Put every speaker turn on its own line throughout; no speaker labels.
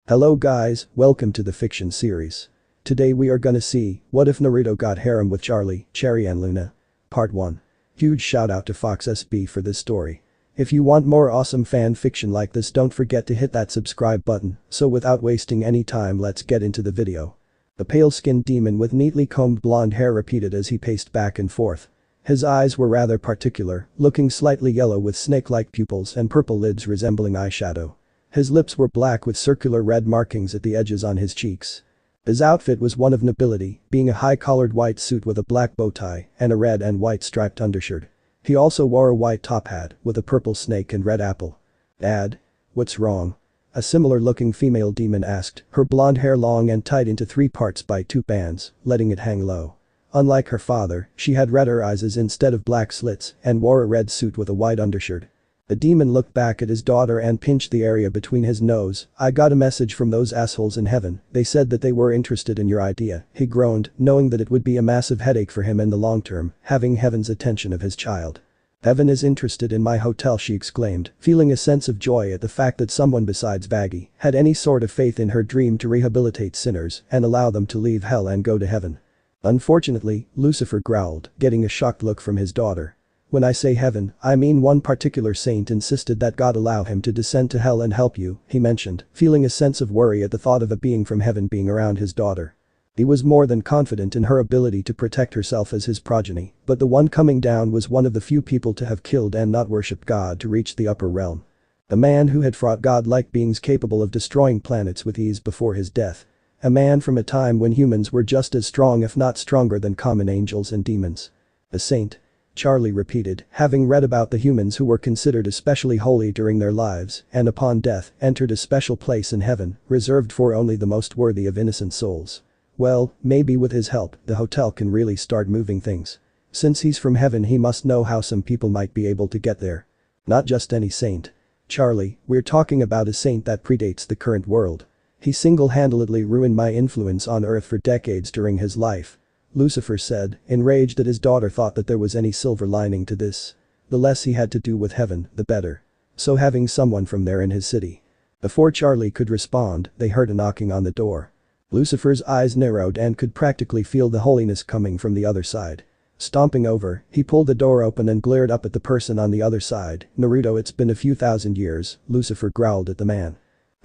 Hello guys, welcome to the fiction series. Today we are gonna see, what if Naruto got harem with Charlie, Cherri and Loona? Part 1. Huge shout out to Fox SB for this story. If you want more awesome fan fiction like this, don't forget to hit that subscribe button. So without wasting any time, let's get into the video. The pale-skinned demon with neatly combed blonde hair repeated as he paced back and forth. His eyes were rather particular, looking slightly yellow with snake-like pupils and purple lids resembling eyeshadow. His lips were black with circular red markings at the edges on his cheeks. His outfit was one of nobility, being a high-collared white suit with a black bow tie and a red and white striped undershirt. He also wore a white top hat with a purple snake and red apple. "Dad? What's wrong?" A similar-looking female demon asked, her blonde hair long and tied into 3 parts by 2 bands, letting it hang low. Unlike her father, she had redder eyes instead of black slits and wore a red suit with a white undershirt. The demon looked back at his daughter and pinched the area between his nose. "I got a message from those assholes in heaven, they said that they were interested in your idea," he groaned, knowing that it would be a massive headache for him in the long term, having heaven's attention of his child. "Heaven is interested in my hotel," she exclaimed, feeling a sense of joy at the fact that someone besides Baggy had any sort of faith in her dream to rehabilitate sinners and allow them to leave hell and go to heaven. "Unfortunately," Lucifer growled, getting a shocked look from his daughter. "When I say heaven, I mean one particular saint insisted that God allow him to descend to hell and help you," he mentioned, feeling a sense of worry at the thought of a being from heaven being around his daughter. He was more than confident in her ability to protect herself as his progeny, but the one coming down was one of the few people to have killed and not worshipped God to reach the upper realm. A man who had fought God-like beings capable of destroying planets with ease before his death. A man from a time when humans were just as strong if not stronger than common angels and demons. A saint. Charlie repeated, having read about the humans who were considered especially holy during their lives and upon death entered a special place in heaven, reserved for only the most worthy of innocent souls. Well, maybe with his help, the hotel can really start moving things. Since he's from heaven, he must know how some people might be able to get there. Not just any saint. "Charlie, we're talking about a saint that predates the current world. He single-handedly ruined my influence on Earth for decades during his life," Lucifer said, enraged that his daughter thought that there was any silver lining to this. The less he had to do with heaven, the better. So having someone from there in his city. Before Charlie could respond, they heard a knocking on the door. Lucifer's eyes narrowed and could practically feel the holiness coming from the other side. Stomping over, he pulled the door open and glared up at the person on the other side. "Naruto, it's been a few thousand years," Lucifer growled at the man.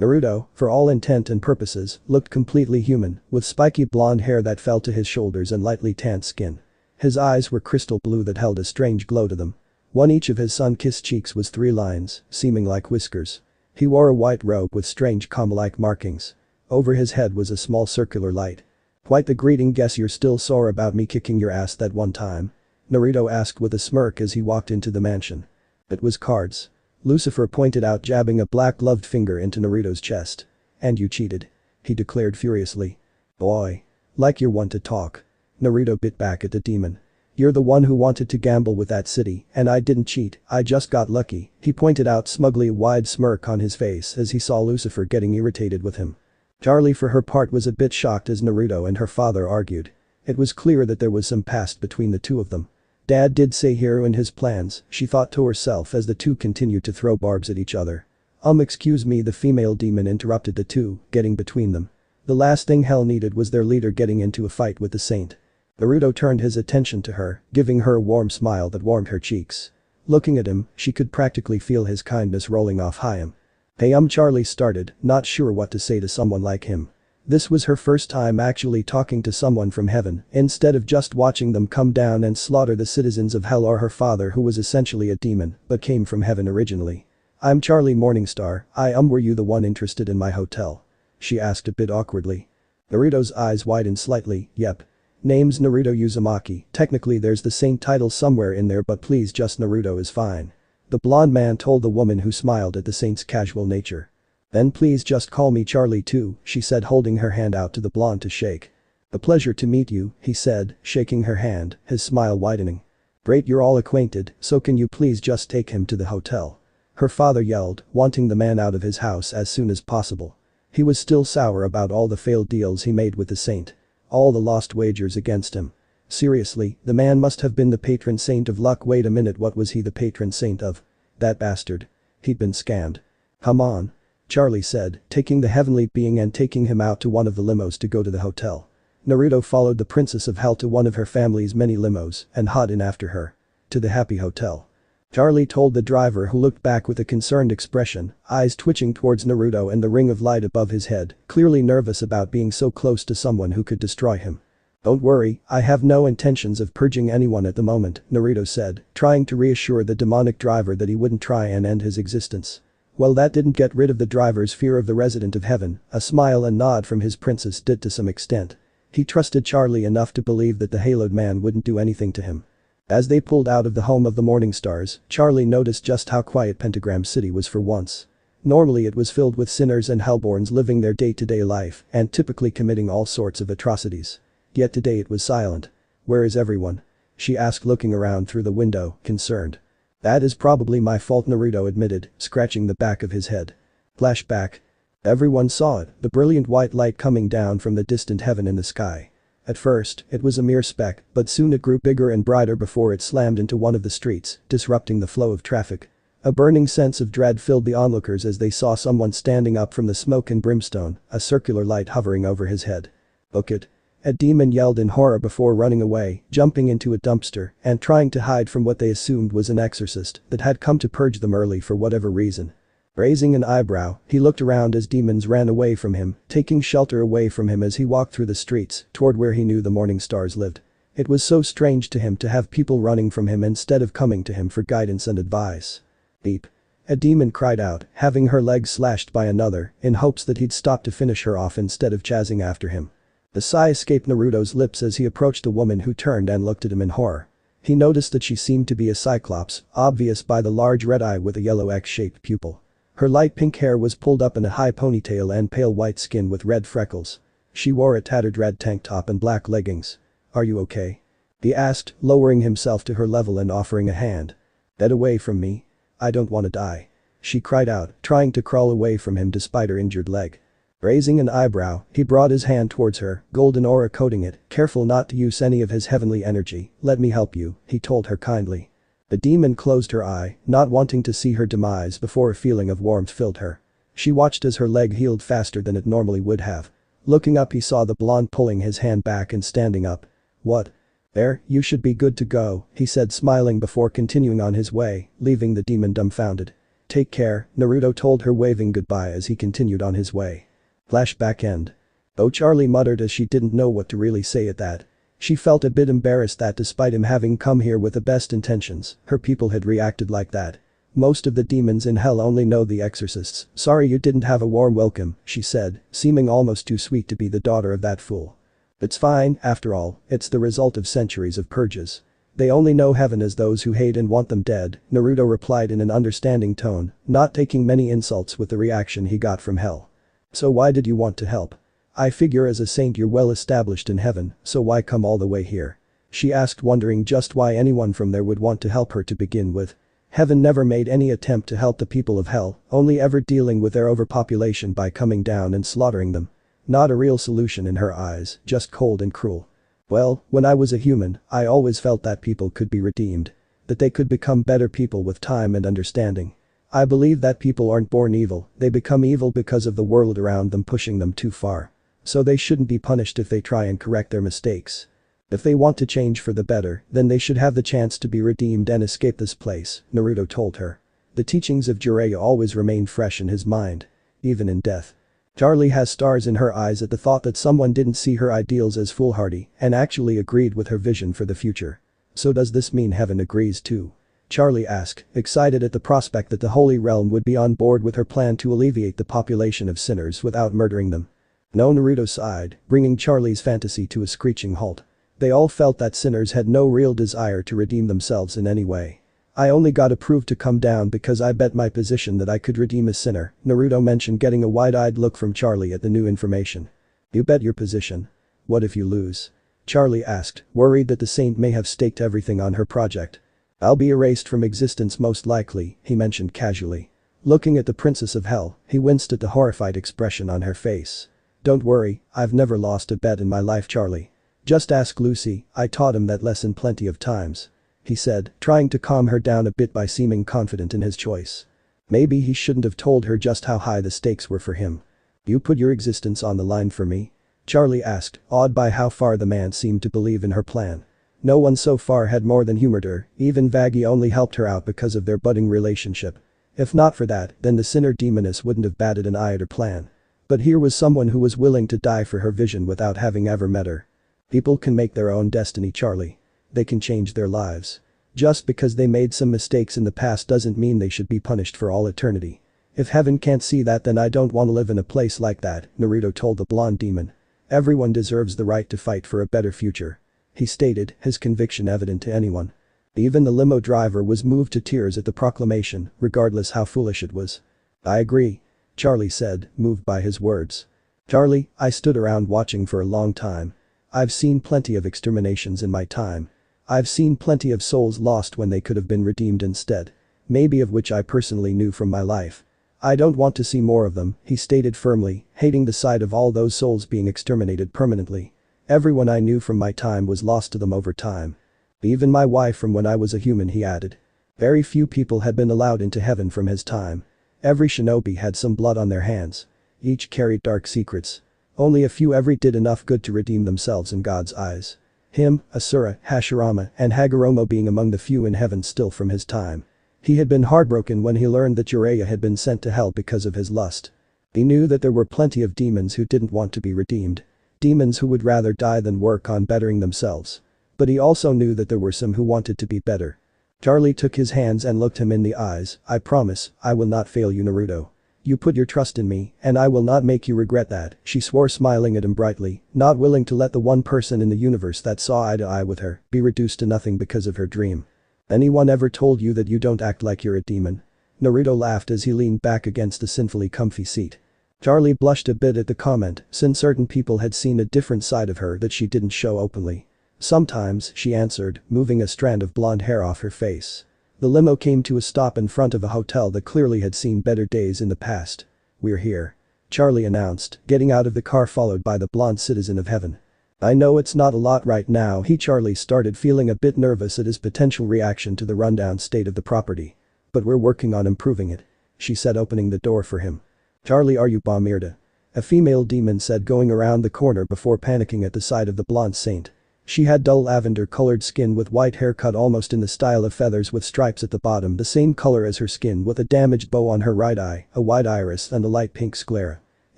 Naruto, for all intent and purposes, looked completely human, with spiky blonde hair that fell to his shoulders and lightly tanned skin. His eyes were crystal blue that held a strange glow to them. On each of his sun-kissed cheeks was 3 lines, seeming like whiskers. He wore a white robe with strange comma-like markings. Over his head was a small circular light. "Quite the greeting. Guess you're still sore about me kicking your ass that one time?" Naruto asked with a smirk as he walked into the mansion. "It was cards," Lucifer pointed out, jabbing a black-gloved finger into Naruto's chest. "And you cheated," he declared furiously. "Boy. Like you're one to talk." Naruto bit back at the demon. "You're the one who wanted to gamble with that city, and I didn't cheat, I just got lucky," he pointed out, smugly, a wide smirk on his face as he saw Lucifer getting irritated with him. Charlie, for her part, was a bit shocked as Naruto and her father argued. It was clear that there was some past between the two of them. Dad did say he ruined his plans, she thought to herself as the two continued to throw barbs at each other. Excuse me," the female demon interrupted the two, getting between them. The last thing hell needed was their leader getting into a fight with the saint. Naruto turned his attention to her, giving her a warm smile that warmed her cheeks. Looking at him, she could practically feel his kindness rolling off him. "Hey, Charlie started, not sure what to say to someone like him. This was her first time actually talking to someone from heaven, instead of just watching them come down and slaughter the citizens of hell, or her father, who was essentially a demon, but came from heaven originally. "I'm Charlie Morningstar, were you the one interested in my hotel?" she asked a bit awkwardly. Naruto's eyes widened slightly. "Yep. Name's Naruto Uzumaki, technically there's the saint title somewhere in there, but please just Naruto is fine," the blonde man told the woman, who smiled at the saint's casual nature. "Then please just call me Charlie too," she said, holding her hand out to the blonde to shake. "A pleasure to meet you," he said, shaking her hand, his smile widening. "Great, you're all acquainted, so can you please just take him to the hotel?" her father yelled, wanting the man out of his house as soon as possible. He was still sour about all the failed deals he made with the saint. All the lost wagers against him. Seriously, the man must have been the patron saint of luck. Wait a minute, what was he the patron saint of? That bastard. He'd been scammed. Come on. Charlie said, taking the heavenly being and taking him out to one of the limos to go to the hotel. Naruto followed the Princess of Hell to one of her family's many limos and hopped in after her. To the happy hotel. Charlie told the driver, who looked back with a concerned expression, eyes twitching towards Naruto and the ring of light above his head, clearly nervous about being so close to someone who could destroy him. "Don't worry, I have no intentions of purging anyone at the moment," Naruto said, trying to reassure the demonic driver that he wouldn't try and end his existence. Well, that didn't get rid of the driver's fear of the resident of heaven. A smile and nod from his princess did to some extent. He trusted Charlie enough to believe that the haloed man wouldn't do anything to him. As they pulled out of the home of the Morningstars, Charlie noticed just how quiet Pentagram City was for once. Normally it was filled with sinners and hellborns living their day-to-day life and typically committing all sorts of atrocities. Yet today it was silent. "Where is everyone?" she asked, looking around through the window, concerned. "That is probably my fault," Naruto admitted, scratching the back of his head. Flashback. Everyone saw it, the brilliant white light coming down from the distant heaven in the sky. At first, it was a mere speck, but soon it grew bigger and brighter before it slammed into one of the streets, disrupting the flow of traffic. A burning sense of dread filled the onlookers as they saw someone standing up from the smoke and brimstone, a circular light hovering over his head. "Book it." A demon yelled in horror before running away, jumping into a dumpster and trying to hide from what they assumed was an exorcist that had come to purge them early for whatever reason. Raising an eyebrow, he looked around as demons ran away from him, taking shelter away from him as he walked through the streets toward where he knew the Morningstars lived. It was so strange to him to have people running from him instead of coming to him for guidance and advice. Beep. A demon cried out, having her legs slashed by another, in hopes that he'd stop to finish her off instead of chasing after him. A sigh escaped Naruto's lips as he approached a woman who turned and looked at him in horror. He noticed that she seemed to be a cyclops, obvious by the large red eye with a yellow X-shaped pupil. Her light pink hair was pulled up in a high ponytail and pale white skin with red freckles. She wore a tattered red tank top and black leggings. "Are you okay?" he asked, lowering himself to her level and offering a hand. "Get away from me. I don't want to die," she cried out, trying to crawl away from him despite her injured leg. Raising an eyebrow, he brought his hand towards her, golden aura coating it, careful not to use any of his heavenly energy. "Let me help you," he told her kindly. The demon closed her eye, not wanting to see her demise before a feeling of warmth filled her. She watched as her leg healed faster than it normally would have. Looking up, he saw the blonde pulling his hand back and standing up. "What? There, you should be good to go," he said, smiling before continuing on his way, leaving the demon dumbfounded. "Take care," Naruto told her, waving goodbye as he continued on his way. Flashback end. Though Charlie muttered as she didn't know what to really say at that. She felt a bit embarrassed that despite him having come here with the best intentions, her people had reacted like that. "Most of the demons in hell only know the exorcists. Sorry you didn't have a warm welcome," she said, seeming almost too sweet to be the daughter of that fool. "It's fine, after all, it's the result of centuries of purges. They only know heaven as those who hate and want them dead," Naruto replied in an understanding tone, not taking many insults with the reaction he got from hell. "So why did you want to help? I figure as a saint you're well established in heaven, so why come all the way here?" she asked, wondering just why anyone from there would want to help her to begin with. Heaven never made any attempt to help the people of hell, only ever dealing with their overpopulation by coming down and slaughtering them. Not a real solution in her eyes, just cold and cruel. "Well, when I was a human, I always felt that people could be redeemed. That they could become better people with time and understanding. I believe that people aren't born evil, they become evil because of the world around them pushing them too far. So they shouldn't be punished if they try and correct their mistakes. If they want to change for the better, then they should have the chance to be redeemed and escape this place," Naruto told her. The teachings of Jiraiya always remained fresh in his mind. Even in death. Charlie has stars in her eyes at the thought that someone didn't see her ideals as foolhardy and actually agreed with her vision for the future. "So does this mean heaven agrees too?" Charlie asked, excited at the prospect that the Holy Realm would be on board with her plan to alleviate the population of sinners without murdering them. No, Naruto sighed, bringing Charlie's fantasy to a screeching halt. They all felt that sinners had no real desire to redeem themselves in any way. "I only got approved to come down because I bet my position that I could redeem a sinner," Naruto mentioned, getting a wide-eyed look from Charlie at the new information. "You bet your position? What if you lose?" Charlie asked, worried that the saint may have staked everything on her project. "I'll be erased from existence most likely," he mentioned casually. Looking at the Princess of Hell, he winced at the horrified expression on her face. "Don't worry, I've never lost a bet in my life, Charlie. Just ask Lucy, I taught him that lesson plenty of times," he said, trying to calm her down a bit by seeming confident in his choice. Maybe he shouldn't have told her just how high the stakes were for him. You put your existence on the line for me? Charlie asked, awed by how far the man seemed to believe in her plan. No one so far had more than humored her, even Vaggie only helped her out because of their budding relationship. If not for that, then the sinner demoness wouldn't have batted an eye at her plan. But here was someone who was willing to die for her vision without having ever met her. People can make their own destiny, Charlie. They can change their lives. Just because they made some mistakes in the past doesn't mean they should be punished for all eternity. If heaven can't see that, then I don't want to live in a place like that, Naruto told the blonde demon. Everyone deserves the right to fight for a better future. He stated, his conviction evident to anyone. Even the limo driver was moved to tears at the proclamation, regardless how foolish it was. I agree. Charlie said, moved by his words. Charlie, I stood around watching for a long time. I've seen plenty of exterminations in my time. I've seen plenty of souls lost when they could have been redeemed instead. Maybe of which I personally knew from my life. I don't want to see more of them, he stated firmly, hating the sight of all those souls being exterminated permanently. Everyone I knew from my time was lost to them over time. Even my wife from when I was a human, he added. Very few people had been allowed into heaven from his time. Every shinobi had some blood on their hands. Each carried dark secrets. Only a few ever did enough good to redeem themselves in God's eyes. Him, Asura, Hashirama, and Hagoromo being among the few in heaven still from his time. He had been heartbroken when he learned that Jiraiya had been sent to hell because of his lust. He knew that there were plenty of demons who didn't want to be redeemed. Demons who would rather die than work on bettering themselves. But he also knew that there were some who wanted to be better. Charlie took his hands and looked him in the eyes. I promise, I will not fail you, Naruto. You put your trust in me, and I will not make you regret that, she swore, smiling at him brightly, not willing to let the one person in the universe that saw eye to eye with her be reduced to nothing because of her dream. Anyone ever told you that you don't act like you're a demon? Naruto laughed as he leaned back against the sinfully comfy seat. Charlie blushed a bit at the comment, since certain people had seen a different side of her that she didn't show openly. Sometimes, she answered, moving a strand of blonde hair off her face. The limo came to a stop in front of a hotel that clearly had seen better days in the past. We're here. Charlie announced, getting out of the car followed by the blonde citizen of heaven. I know it's not a lot right now, Charlie started feeling a bit nervous at his potential reaction to the rundown state of the property. But we're working on improving it, she said, opening the door for him. Charlie, are you Bomirda? A female demon said, going around the corner before panicking at the sight of the blonde saint. She had dull lavender-colored skin with white hair cut almost in the style of feathers with stripes at the bottom, the same color as her skin, with a damaged bow on her right eye, a white iris and a light pink sclera.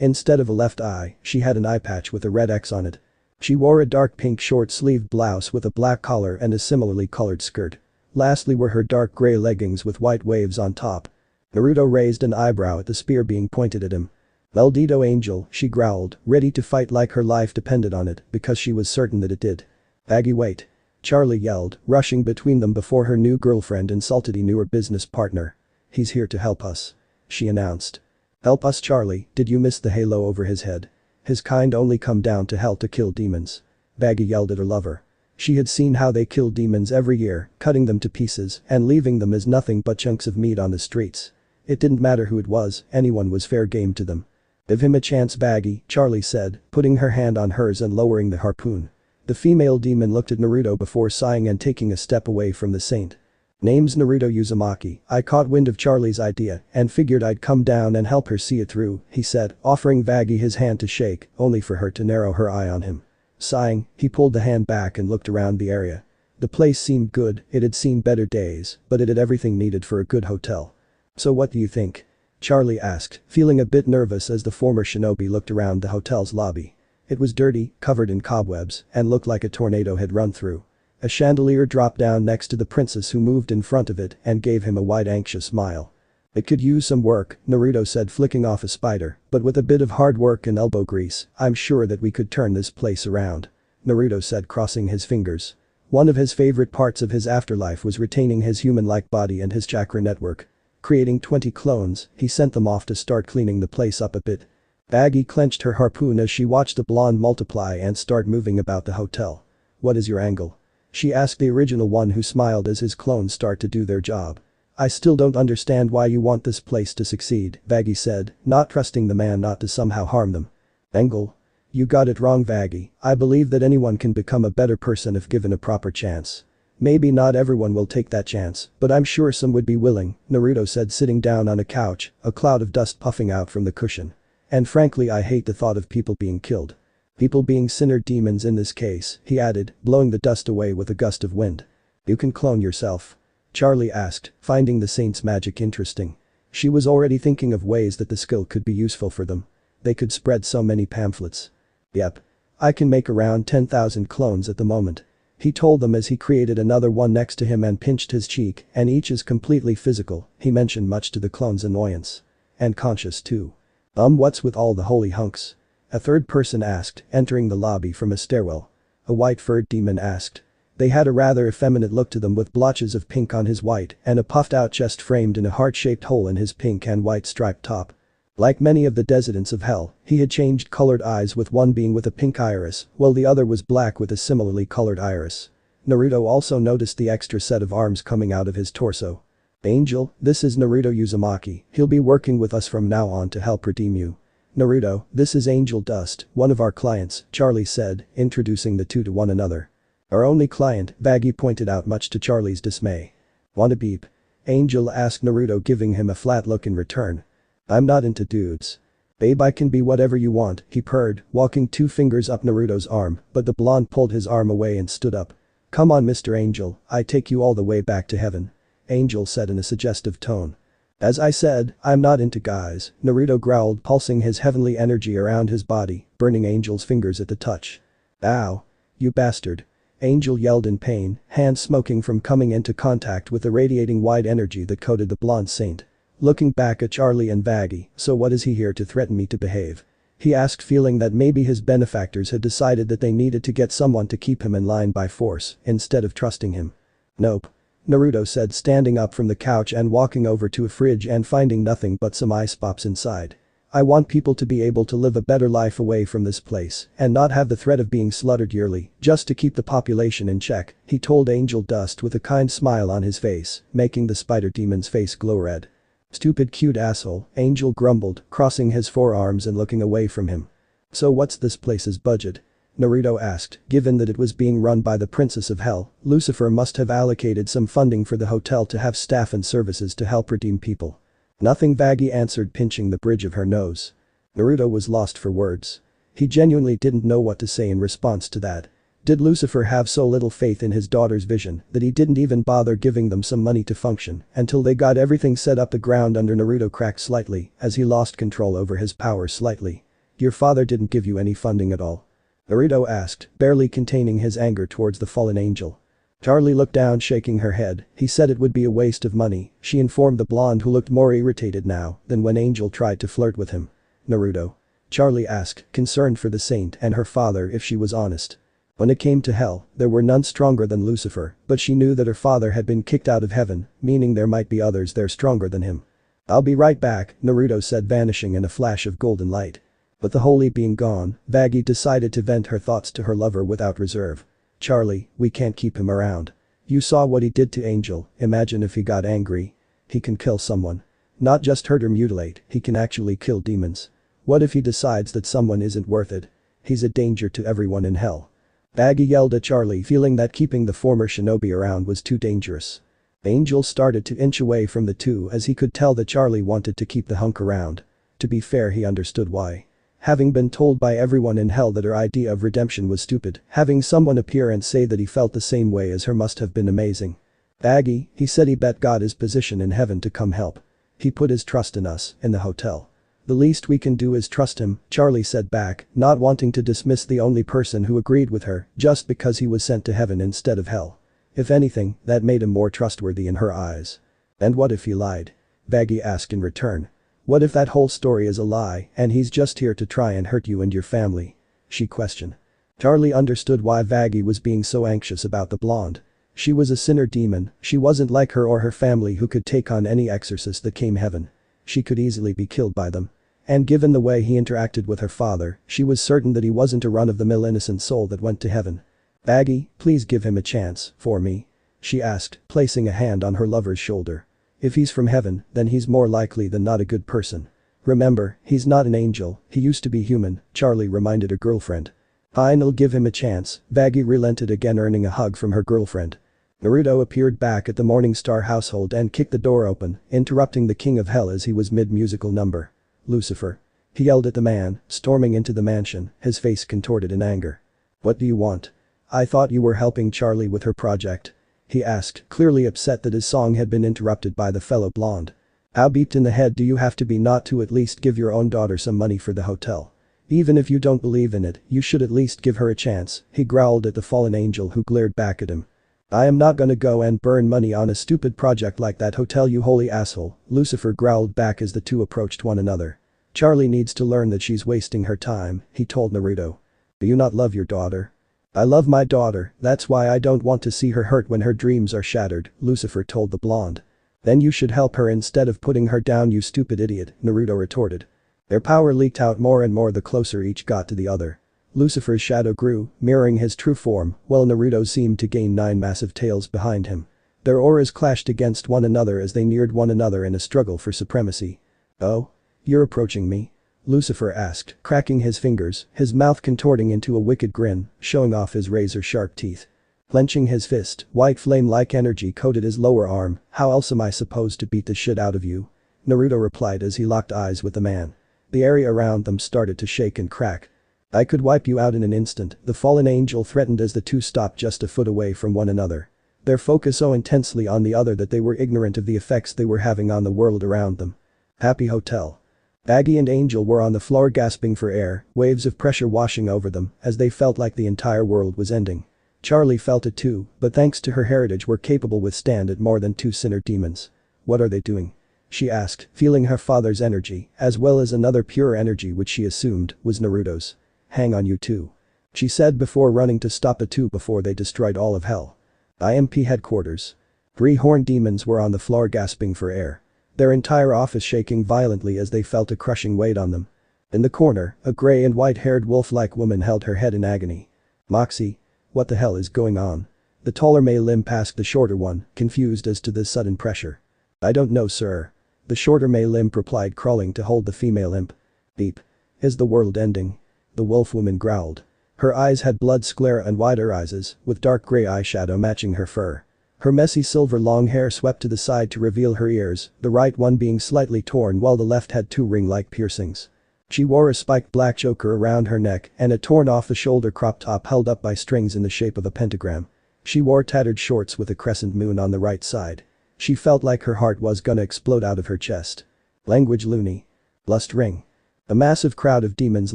Instead of a left eye, she had an eye patch with a red X on it. She wore a dark pink short-sleeved blouse with a black collar and a similarly colored skirt. Lastly were her dark gray leggings with white waves on top. Naruto raised an eyebrow at the spear being pointed at him. Maldito angel, she growled, ready to fight like her life depended on it because she was certain that it did. Aggie, wait. Charlie yelled, rushing between them before her new girlfriend insulted he knew her business partner. He's here to help us, she announced. Help us, Charlie, did you miss the halo over his head? His kind only come down to hell to kill demons. Baggy yelled at her lover. She had seen how they killed demons every year, cutting them to pieces and leaving them as nothing but chunks of meat on the streets. It didn't matter who it was, anyone was fair game to them. Give him a chance, Baggy, Charlie said, putting her hand on hers and lowering the harpoon. The female demon looked at Naruto before sighing and taking a step away from the saint. Name's Naruto Uzumaki. I caught wind of Charlie's idea and figured I'd come down and help her see it through, he said, offering Vaggie his hand to shake, only for her to narrow her eye on him. Sighing, he pulled the hand back and looked around the area. The place seemed good, it had seen better days, but it had everything needed for a good hotel. So what do you think? Charlie asked, feeling a bit nervous as the former shinobi looked around the hotel's lobby. It was dirty, covered in cobwebs, and looked like a tornado had run through. A chandelier dropped down next to the princess who moved in front of it and gave him a wide anxious smile. It could use some work, Naruto said, flicking off a spider, but with a bit of hard work and elbow grease, I'm sure that we could turn this place around. Naruto said, crossing his fingers. One of his favorite parts of his afterlife was retaining his human-like body and his chakra network. Creating 20 clones, he sent them off to start cleaning the place up a bit. Baggy clenched her harpoon as she watched the blonde multiply and start moving about the hotel. What is your angle? She asked the original one, who smiled as his clones start to do their job. I still don't understand why you want this place to succeed, Vaggie said, not trusting the man not to somehow harm them. Angle? You got it wrong, Vaggie. I believe that anyone can become a better person if given a proper chance. Maybe not everyone will take that chance, but I'm sure some would be willing, Naruto said sitting down on a couch, a cloud of dust puffing out from the cushion. And frankly I hate the thought of people being killed. People being sinner demons in this case, he added, blowing the dust away with a gust of wind. You can clone yourself? Charlie asked, finding the saint's magic interesting. She was already thinking of ways that the skill could be useful for them. They could spread so many pamphlets. Yep. I can make around 10,000 clones at the moment. He told them as he created another one next to him and pinched his cheek, and each is completely physical, he mentioned much to the clone's annoyance. And conscious too. What's with all the holy hunks? A third person asked, entering the lobby from a stairwell. A white-furred demon asked. They had a rather effeminate look to them with blotches of pink on his white and a puffed-out chest framed in a heart-shaped hole in his pink and white striped top. Like many of the descendants of hell, he had changed colored eyes with one being with a pink iris, while the other was black with a similarly colored iris. Naruto also noticed the extra set of arms coming out of his torso. Angel, this is Naruto Uzumaki, he'll be working with us from now on to help redeem you. Naruto, this is Angel Dust, one of our clients, Charlie said, introducing the two to one another. Our only client, Baggy pointed out much to Charlie's dismay. Wanna beep? Angel asked Naruto giving him a flat look in return. I'm not into dudes. Babe I can be whatever you want, he purred, walking 2 fingers up Naruto's arm, but the blonde pulled his arm away and stood up. Come on Mr. Angel, I take you all the way back to heaven. Angel said in a suggestive tone. As I said, I'm not into guys, Naruto growled pulsing his heavenly energy around his body, burning Angel's fingers at the touch. Ow. You bastard. Angel yelled in pain, hands smoking from coming into contact with the radiating white energy that coated the blonde saint. Looking back at Charlie and Baggy, so what is he here to threaten me to behave? He asked feeling that maybe his benefactors had decided that they needed to get someone to keep him in line by force, instead of trusting him. Nope. Naruto said standing up from the couch and walking over to a fridge and finding nothing but some ice pops inside. I want people to be able to live a better life away from this place and not have the threat of being slaughtered yearly just to keep the population in check, he told Angel Dust with a kind smile on his face, making the spider demon's face glow red. Stupid cute asshole, Angel grumbled, crossing his forearms and looking away from him. So what's this place's budget? Naruto asked, given that it was being run by the Princess of Hell, Lucifer must have allocated some funding for the hotel to have staff and services to help redeem people. Nothing Baggy answered pinching the bridge of her nose. Naruto was lost for words. He genuinely didn't know what to say in response to that. Did Lucifer have so little faith in his daughter's vision that he didn't even bother giving them some money to function until they got everything set up? The ground under Naruto cracked slightly as he lost control over his power slightly. Your father didn't give you any funding at all? Naruto asked, barely containing his anger towards the fallen angel. Charlie looked down shaking her head, he said it would be a waste of money, she informed the blonde who looked more irritated now than when Angel tried to flirt with him. Naruto? Charlie asked, concerned for the saint and her father if she was honest. When it came to hell, there were none stronger than Lucifer, but she knew that her father had been kicked out of heaven, meaning there might be others there stronger than him. I'll be right back, Naruto said vanishing in a flash of golden light. With the holy being gone, Baggy decided to vent her thoughts to her lover without reserve. Charlie, we can't keep him around. You saw what he did to Angel, imagine if he got angry. He can kill someone. Not just hurt or mutilate, he can actually kill demons. What if he decides that someone isn't worth it? He's a danger to everyone in hell. Baggy yelled at Charlie feeling that keeping the former shinobi around was too dangerous. Angel started to inch away from the two as he could tell that Charlie wanted to keep the hunk around. To be fair, he understood why. Having been told by everyone in hell that her idea of redemption was stupid, having someone appear and say that he felt the same way as her must have been amazing. Baggy, he said he bet God his position in heaven to come help. He put his trust in us, in the hotel. The least we can do is trust him, Charlie said back, not wanting to dismiss the only person who agreed with her just because he was sent to heaven instead of hell. If anything, that made him more trustworthy in her eyes. And what if he lied? Baggy asked in return. What if that whole story is a lie and he's just here to try and hurt you and your family? She questioned. Charlie understood why Baggy was being so anxious about the blonde. She was a sinner demon, she wasn't like her or her family who could take on any exorcist that came heaven. She could easily be killed by them. And given the way he interacted with her father, she was certain that he wasn't a run-of-the-mill innocent soul that went to heaven. Baggy, please give him a chance, for me. She asked, placing a hand on her lover's shoulder. If he's from heaven, then he's more likely than not a good person. Remember, he's not an angel, he used to be human, Charlie reminded her girlfriend. Fine'll give him a chance, Baggy relented again earning a hug from her girlfriend. Naruto appeared back at the Morningstar household and kicked the door open, interrupting the king of hell as he was mid-musical number. Lucifer. He yelled at the man, storming into the mansion, his face contorted in anger. What do you want? I thought you were helping Charlie with her project. He asked, clearly upset that his song had been interrupted by the fellow blonde. How beeped in the head do you have to be not to at least give your own daughter some money for the hotel? Even if you don't believe in it, you should at least give her a chance, he growled at the fallen angel who glared back at him. I am not gonna go and burn money on a stupid project like that hotel, you holy asshole, Lucifer growled back as the two approached one another. Charlie needs to learn that she's wasting her time, he told Naruto. Do you not love your daughter? I love my daughter, that's why I don't want to see her hurt when her dreams are shattered, Lucifer told the blonde. Then you should help her instead of putting her down, you stupid idiot, Naruto retorted. Their power leaked out more and more the closer each got to the other. Lucifer's shadow grew, mirroring his true form, while Naruto seemed to gain 9 massive tails behind him. Their auras clashed against one another as they neared one another in a struggle for supremacy. Oh? You're approaching me? Lucifer asked, cracking his fingers, his mouth contorting into a wicked grin, showing off his razor-sharp teeth. Clenching his fist, white flame-like energy coated his lower arm. How else am I supposed to beat the shit out of you? Naruto replied as he locked eyes with the man. The area around them started to shake and crack. I could wipe you out in an instant, the fallen angel threatened as the two stopped just a foot away from one another. Their focus so intensely on the other that they were ignorant of the effects they were having on the world around them. Happy Hotel. Aggie and Angel were on the floor gasping for air, waves of pressure washing over them as they felt like the entire world was ending. Charlie felt it too, but thanks to her heritage were capable withstand it more than 2 sinner demons. What are they doing? She asked, feeling her father's energy, as well as another pure energy which she assumed was Naruto's. Hang on you two. She said before running to stop the two before they destroyed all of hell. IMP headquarters. 3 horned demons were on the floor gasping for air. Their entire office shaking violently as they felt a crushing weight on them. In the corner, a gray and white-haired wolf-like woman held her head in agony. Moxie? What the hell is going on? The taller male imp asked the shorter one, confused as to this sudden pressure. I don't know, sir. The shorter male imp replied, crawling to hold the female imp. Beep. Is the world ending? The wolf woman growled. Her eyes had blood sclera and wider eyes, with dark gray eyeshadow matching her fur. Her messy silver long hair swept to the side to reveal her ears, the right one being slightly torn while the left had 2 ring-like piercings. She wore a spiked black choker around her neck and a torn-off-the-shoulder crop top held up by strings in the shape of a pentagram. She wore tattered shorts with a crescent moon on the right side. She felt like her heart was gonna explode out of her chest. Language loony. Lust ring. A massive crowd of demons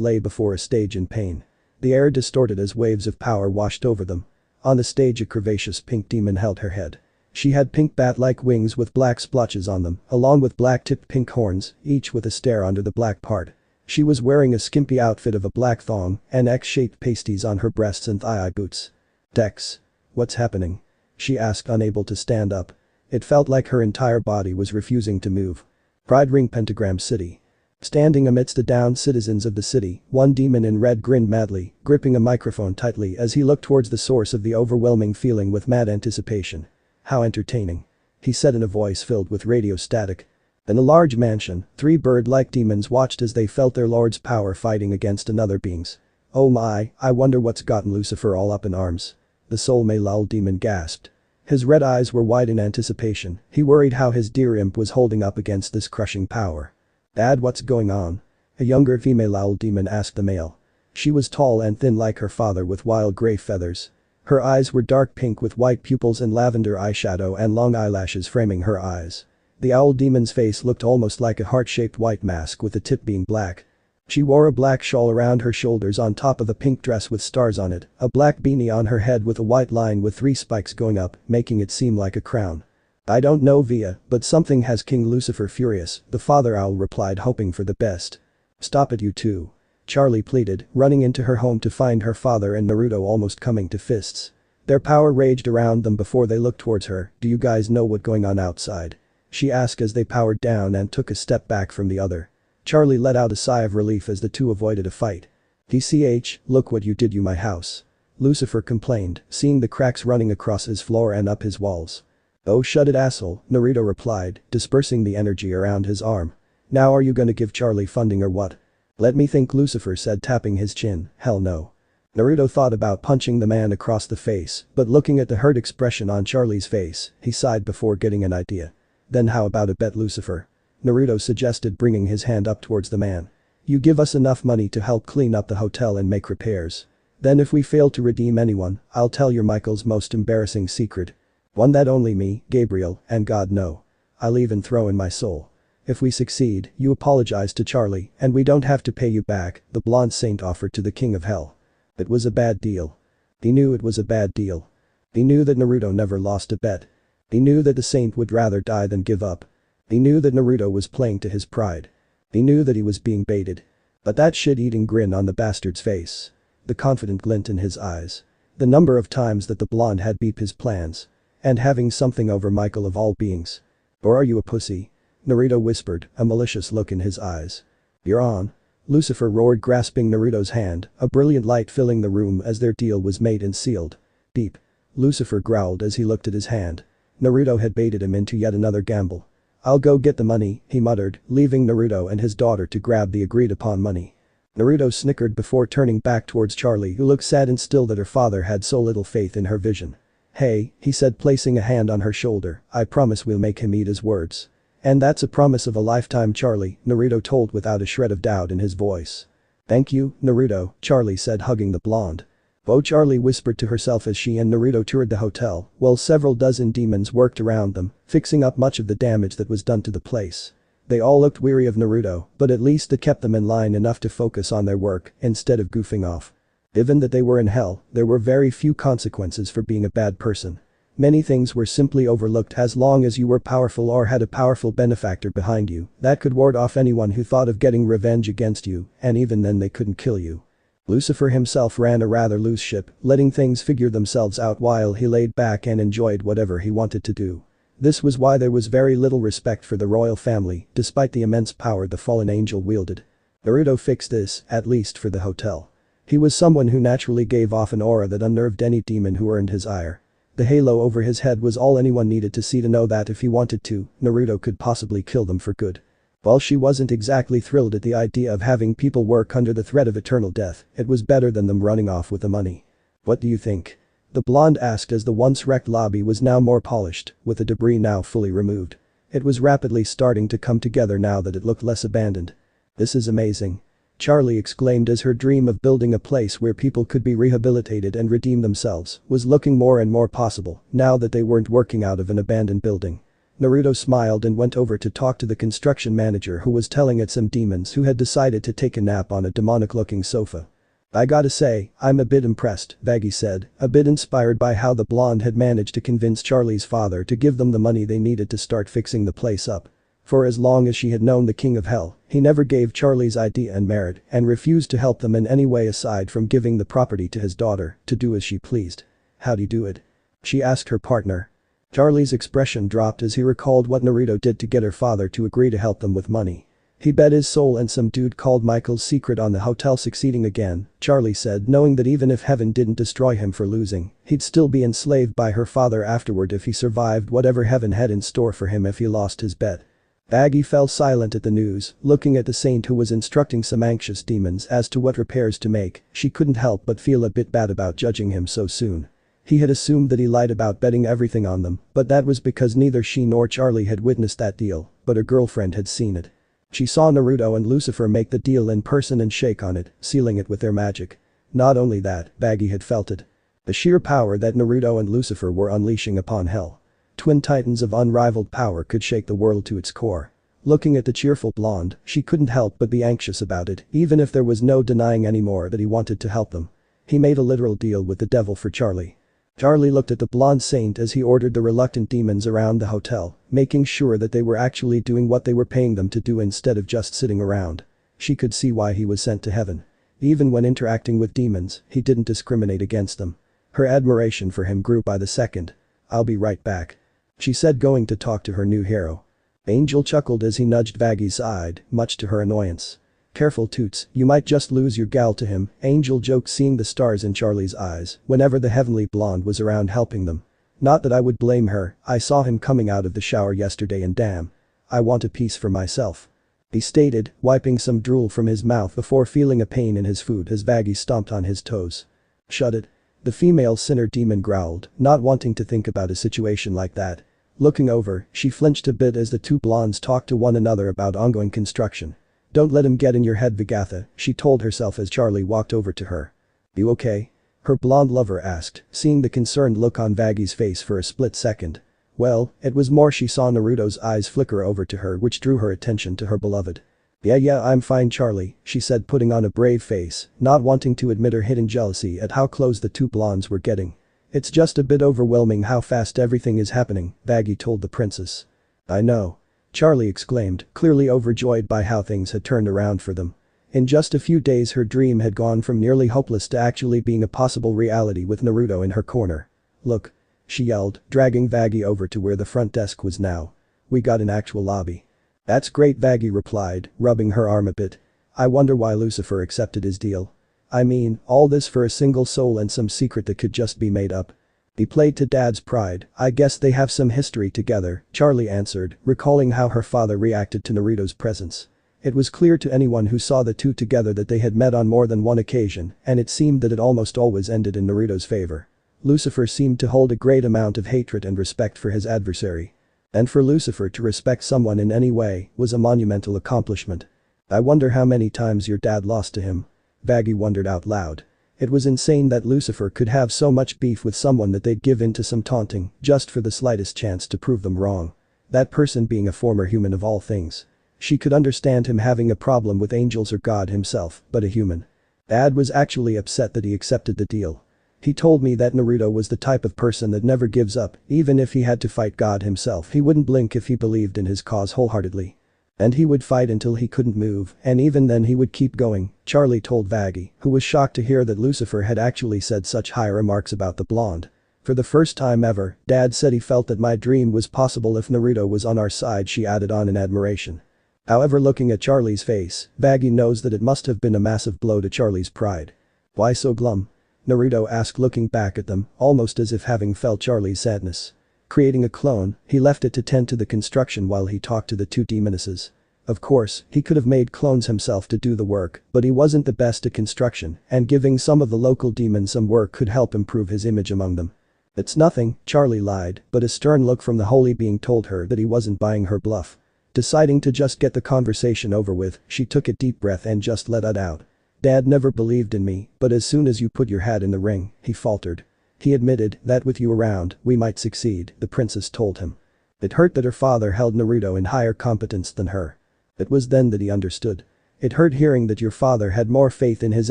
lay before a stage in pain. The air distorted as waves of power washed over them. On the stage a curvaceous pink demon held her head. She had pink bat-like wings with black splotches on them, along with black-tipped pink horns, each with a stare under the black part. She was wearing a skimpy outfit of a black thong and X-shaped pasties on her breasts and thigh-high boots. Dex. What's happening? She asked, unable to stand up. It felt like her entire body was refusing to move. Pride Ring Pentagram City. Standing amidst the downed citizens of the city, one demon in red grinned madly, gripping a microphone tightly as he looked towards the source of the overwhelming feeling with mad anticipation. How entertaining. He said in a voice filled with radio static. In a large mansion, 3 bird-like demons watched as they felt their lord's power fighting against another being's. Oh my, I wonder what's gotten Lucifer all up in arms. The Soul Malul demon gasped. His red eyes were wide in anticipation, he worried how his dear imp was holding up against this crushing power. Dad, what's going on? A younger female owl demon asked the male. She was tall and thin like her father with wild gray feathers. Her eyes were dark pink with white pupils and lavender eyeshadow and long eyelashes framing her eyes. The owl demon's face looked almost like a heart-shaped white mask with the tip being black. She wore a black shawl around her shoulders on top of a pink dress with stars on it, a black beanie on her head with a white line with 3 spikes going up, making it seem like a crown. I don't know Via, but something has King Lucifer furious, the father owl replied, hoping for the best. Stop it, you two. Charlie pleaded, running into her home to find her father and Naruto almost coming to fists. Their power raged around them before they looked towards her. Do you guys know what's going on outside? She asked as they powered down and took a step back from the other. Charlie let out a sigh of relief as the two avoided a fight. DCH, look what you did, you my house. Lucifer complained, seeing the cracks running across his floor and up his walls. Oh shut it, asshole, Naruto replied, dispersing the energy around his arm. Now are you gonna give Charlie funding or what? Let me think, Lucifer said, tapping his chin. Hell no. Naruto thought about punching the man across the face, but looking at the hurt expression on Charlie's face, he sighed before getting an idea. Then how about a bet, Lucifer? Naruto suggested, bringing his hand up towards the man. You give us enough money to help clean up the hotel and make repairs. Then if we fail to redeem anyone, I'll tell you Michael's most embarrassing secret. One that only me, Gabriel, and God know. I'll even throw in my soul. If we succeed, you apologize to Charlie, and we don't have to pay you back, the blonde saint offered to the king of hell. It was a bad deal. He knew it was a bad deal. He knew that Naruto never lost a bet. He knew that the saint would rather die than give up. He knew that Naruto was playing to his pride. He knew that he was being baited. But that shit-eating grin on the bastard's face. The confident glint in his eyes. The number of times that the blonde had beat his plans. And having something over Michael of all beings. Or are you a pussy? Naruto whispered, a malicious look in his eyes. You're on. Lucifer roared, grasping Naruto's hand, a brilliant light filling the room as their deal was made and sealed. Deep. Lucifer growled as he looked at his hand. Naruto had baited him into yet another gamble. I'll go get the money, he muttered, leaving Naruto and his daughter to grab the agreed-upon money. Naruto snickered before turning back towards Charlie, who looked sad and still that her father had so little faith in her vision. Hey, he said, placing a hand on her shoulder, I promise we'll make him eat his words. And that's a promise of a lifetime, Charlie, Naruto told without a shred of doubt in his voice. Thank you, Naruto, Charlie said, hugging the blonde. Oh, Charlie whispered to herself as she and Naruto toured the hotel, while several dozen demons worked around them, fixing up much of the damage that was done to the place. They all looked weary of Naruto, but at least it kept them in line enough to focus on their work instead of goofing off. Given that they were in hell, there were very few consequences for being a bad person. Many things were simply overlooked as long as you were powerful or had a powerful benefactor behind you that could ward off anyone who thought of getting revenge against you, and even then they couldn't kill you. Lucifer himself ran a rather loose ship, letting things figure themselves out while he laid back and enjoyed whatever he wanted to do. This was why there was very little respect for the royal family, despite the immense power the fallen angel wielded. Naruto fixed this, at least for the hotel. He was someone who naturally gave off an aura that unnerved any demon who earned his ire. The halo over his head was all anyone needed to see to know that if he wanted to, Naruto could possibly kill them for good. While she wasn't exactly thrilled at the idea of having people work under the threat of eternal death, it was better than them running off with the money. What do you think? The blonde asked as the once wrecked lobby was now more polished, with the debris now fully removed. It was rapidly starting to come together now that it looked less abandoned. This is amazing. Charlie exclaimed as her dream of building a place where people could be rehabilitated and redeem themselves was looking more and more possible now that they weren't working out of an abandoned building. Naruto smiled and went over to talk to the construction manager, who was telling it some demons who had decided to take a nap on a demonic-looking sofa. I gotta say, I'm a bit impressed, Vaggie said, a bit inspired by how the blonde had managed to convince Charlie's father to give them the money they needed to start fixing the place up. For as long as she had known the King of Hell, he never gave Charlie's idea and merit and refused to help them in any way aside from giving the property to his daughter to do as she pleased. How'd he do it? She asked her partner. Charlie's expression dropped as he recalled what Naruto did to get her father to agree to help them with money. He bet his soul and some dude called Michael's secret on the hotel succeeding again, Charlie said, knowing that even if heaven didn't destroy him for losing, he'd still be enslaved by her father afterward if he survived whatever heaven had in store for him if he lost his bet. Vaggie fell silent at the news, looking at the saint who was instructing some anxious demons as to what repairs to make. She couldn't help but feel a bit bad about judging him so soon. He had assumed that he lied about betting everything on them, but that was because neither she nor Charlie had witnessed that deal, but her girlfriend had seen it. She saw Naruto and Lucifer make the deal in person and shake on it, sealing it with their magic. Not only that, Vaggie had felt it. The sheer power that Naruto and Lucifer were unleashing upon hell. Twin titans of unrivaled power could shake the world to its core. Looking at the cheerful blonde, she couldn't help but be anxious about it, even if there was no denying anymore that he wanted to help them. He made a literal deal with the devil for Charlie. Charlie looked at the blonde saint as he ordered the reluctant demons around the hotel, making sure that they were actually doing what they were paying them to do instead of just sitting around. She could see why he was sent to heaven. Even when interacting with demons, he didn't discriminate against them. Her admiration for him grew by the second. I'll be right back, she said, going to talk to her new hero. Angel chuckled as he nudged Vaggie's side, much to her annoyance. Careful Toots, you might just lose your gal to him, Angel joked, seeing the stars in Charlie's eyes whenever the heavenly blonde was around helping them. Not that I would blame her, I saw him coming out of the shower yesterday and damn. I want a piece for myself, he stated, wiping some drool from his mouth before feeling a pain in his foot as Vaggie stomped on his toes. Shut it. The female sinner demon growled, not wanting to think about a situation like that. Looking over, she flinched a bit as the two blondes talked to one another about ongoing construction. Don't let him get in your head, Vigatha, she told herself as Charlie walked over to her. You okay? Her blonde lover asked, seeing the concerned look on Vaggy's face for a split second. Well, it was more she saw Naruto's eyes flicker over to her which drew her attention to her beloved. Yeah, I'm fine, Charlie, she said, putting on a brave face, not wanting to admit her hidden jealousy at how close the two blondes were getting. It's just a bit overwhelming how fast everything is happening, Vaggy told the princess. I know. Charlie exclaimed, clearly overjoyed by how things had turned around for them. In just a few days her dream had gone from nearly hopeless to actually being a possible reality with Naruto in her corner. Look. She yelled, dragging Vaggy over to where the front desk was now. We got an actual lobby. That's great, Vaggy replied, rubbing her arm a bit. I wonder why Lucifer accepted his deal. I mean, all this for a single soul and some secret that could just be made up. He played to Dad's pride, I guess they have some history together, Charlie answered, recalling how her father reacted to Naruto's presence. It was clear to anyone who saw the two together that they had met on more than one occasion, and it seemed that it almost always ended in Naruto's favor. Lucifer seemed to hold a great amount of hatred and respect for his adversary. And for Lucifer to respect someone in any way was a monumental accomplishment. I wonder how many times your dad lost to him. Vaggy wondered out loud. It was insane that Lucifer could have so much beef with someone that they'd give in to some taunting just for the slightest chance to prove them wrong. That person being a former human of all things. She could understand him having a problem with angels or God himself, but a human. Dad was actually upset that he accepted the deal. He told me that Naruto was the type of person that never gives up, even if he had to fight God himself. He wouldn't blink if he believed in his cause wholeheartedly. And he would fight until he couldn't move, and even then he would keep going, Charlie told Vaggy, who was shocked to hear that Lucifer had actually said such high remarks about the blonde. For the first time ever, Dad said he felt that my dream was possible if Naruto was on our side, she added on in admiration. However, looking at Charlie's face, Vaggy knows that it must have been a massive blow to Charlie's pride. Why so glum? Naruto asked, looking back at them, almost as if having felt Charlie's sadness. Creating a clone, he left it to tend to the construction while he talked to the two demonesses. Of course, he could have made clones himself to do the work, but he wasn't the best at construction, and giving some of the local demons some work could help improve his image among them. It's nothing, Charlie lied, but a stern look from the holy being told her that he wasn't buying her bluff. Deciding to just get the conversation over with, she took a deep breath and just let it out. Dad never believed in me, but as soon as you put your hat in the ring, he faltered. He admitted that with you around, we might succeed, the princess told him. It hurt that her father held Naruto in higher competence than her. It was then that he understood. It hurt hearing that your father had more faith in his